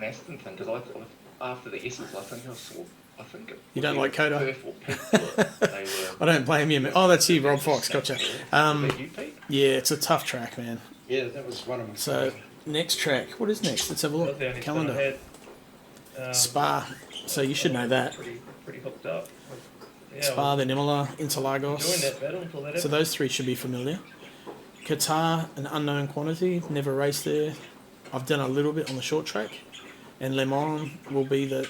Aston thing, because after the S's, I think you don't like COTA? They I don't blame you, man. Oh, that's you, Rob Fox. Gotcha. you, Pete? Yeah, it's a tough track, man. Yeah, that was one of my. So next track, what is next? Let's have a look. Calendar. Spa. So you should know that. Pretty hooked up. Yeah, Spa, then Imola, Interlagos. Enjoying that battle until that So those three should be familiar. Qatar, an unknown quantity. Never raced there. I've done a little bit on the short track. And Le Mans will be the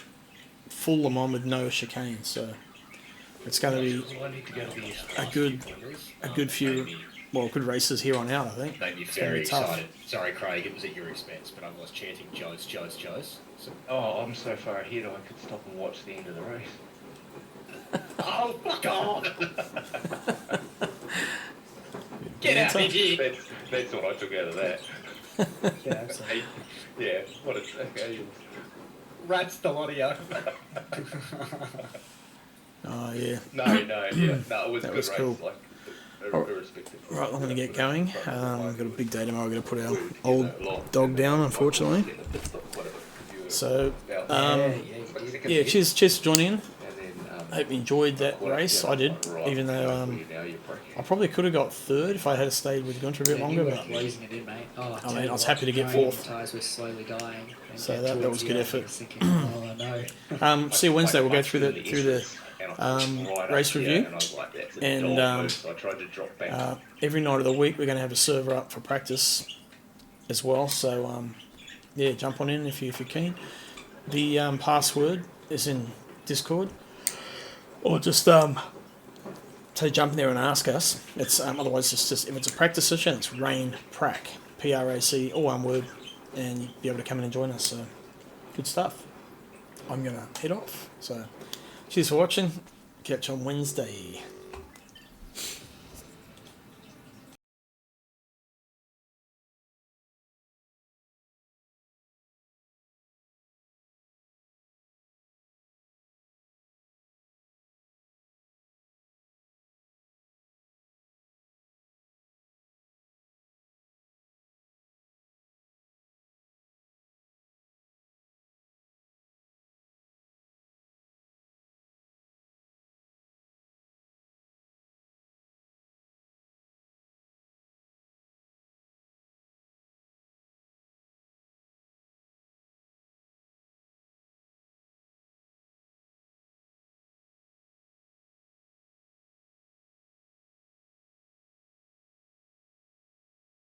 full Le Mans with no chicane. So it's going to be a good few, good races here on out, I think. Made me very excited. Sorry, Craig, it was at your expense, but I was chanting Joes. So, oh, I'm so far ahead I could stop and watch the end of the race. oh, fuck off! Get out of here! That's what I took out of that. Yeah, absolutely. Yeah, what a okay. Rats the lot of you. Oh, yeah. No, it was that a good was race. cool. Like, irrespective. Right, I'm going to get going. We've got a big day tomorrow. We're going to put our old dog down, unfortunately. So, yeah, cheers for joining in. I hope you enjoyed that race. I did, even though I probably could have got third if I had stayed with Gunter a bit longer. But losing it in, mate. Oh, I mean, I was happy to get fourth. Tires were slowly dying. So that was good effort. Oh, I know. See you Wednesday. We'll go through the race review, and every night of the week we're going to have a server up for practice as well. So yeah, jump on in if you're keen. The password is in Discord, or just say jump in there and ask us. It's otherwise it's just if it's a practice session, it's Rain Prac, PRAC, all one word, and you'll be able to come in and join us. So good stuff. I'm gonna head off. So cheers for watching. Catch you on Wednesday.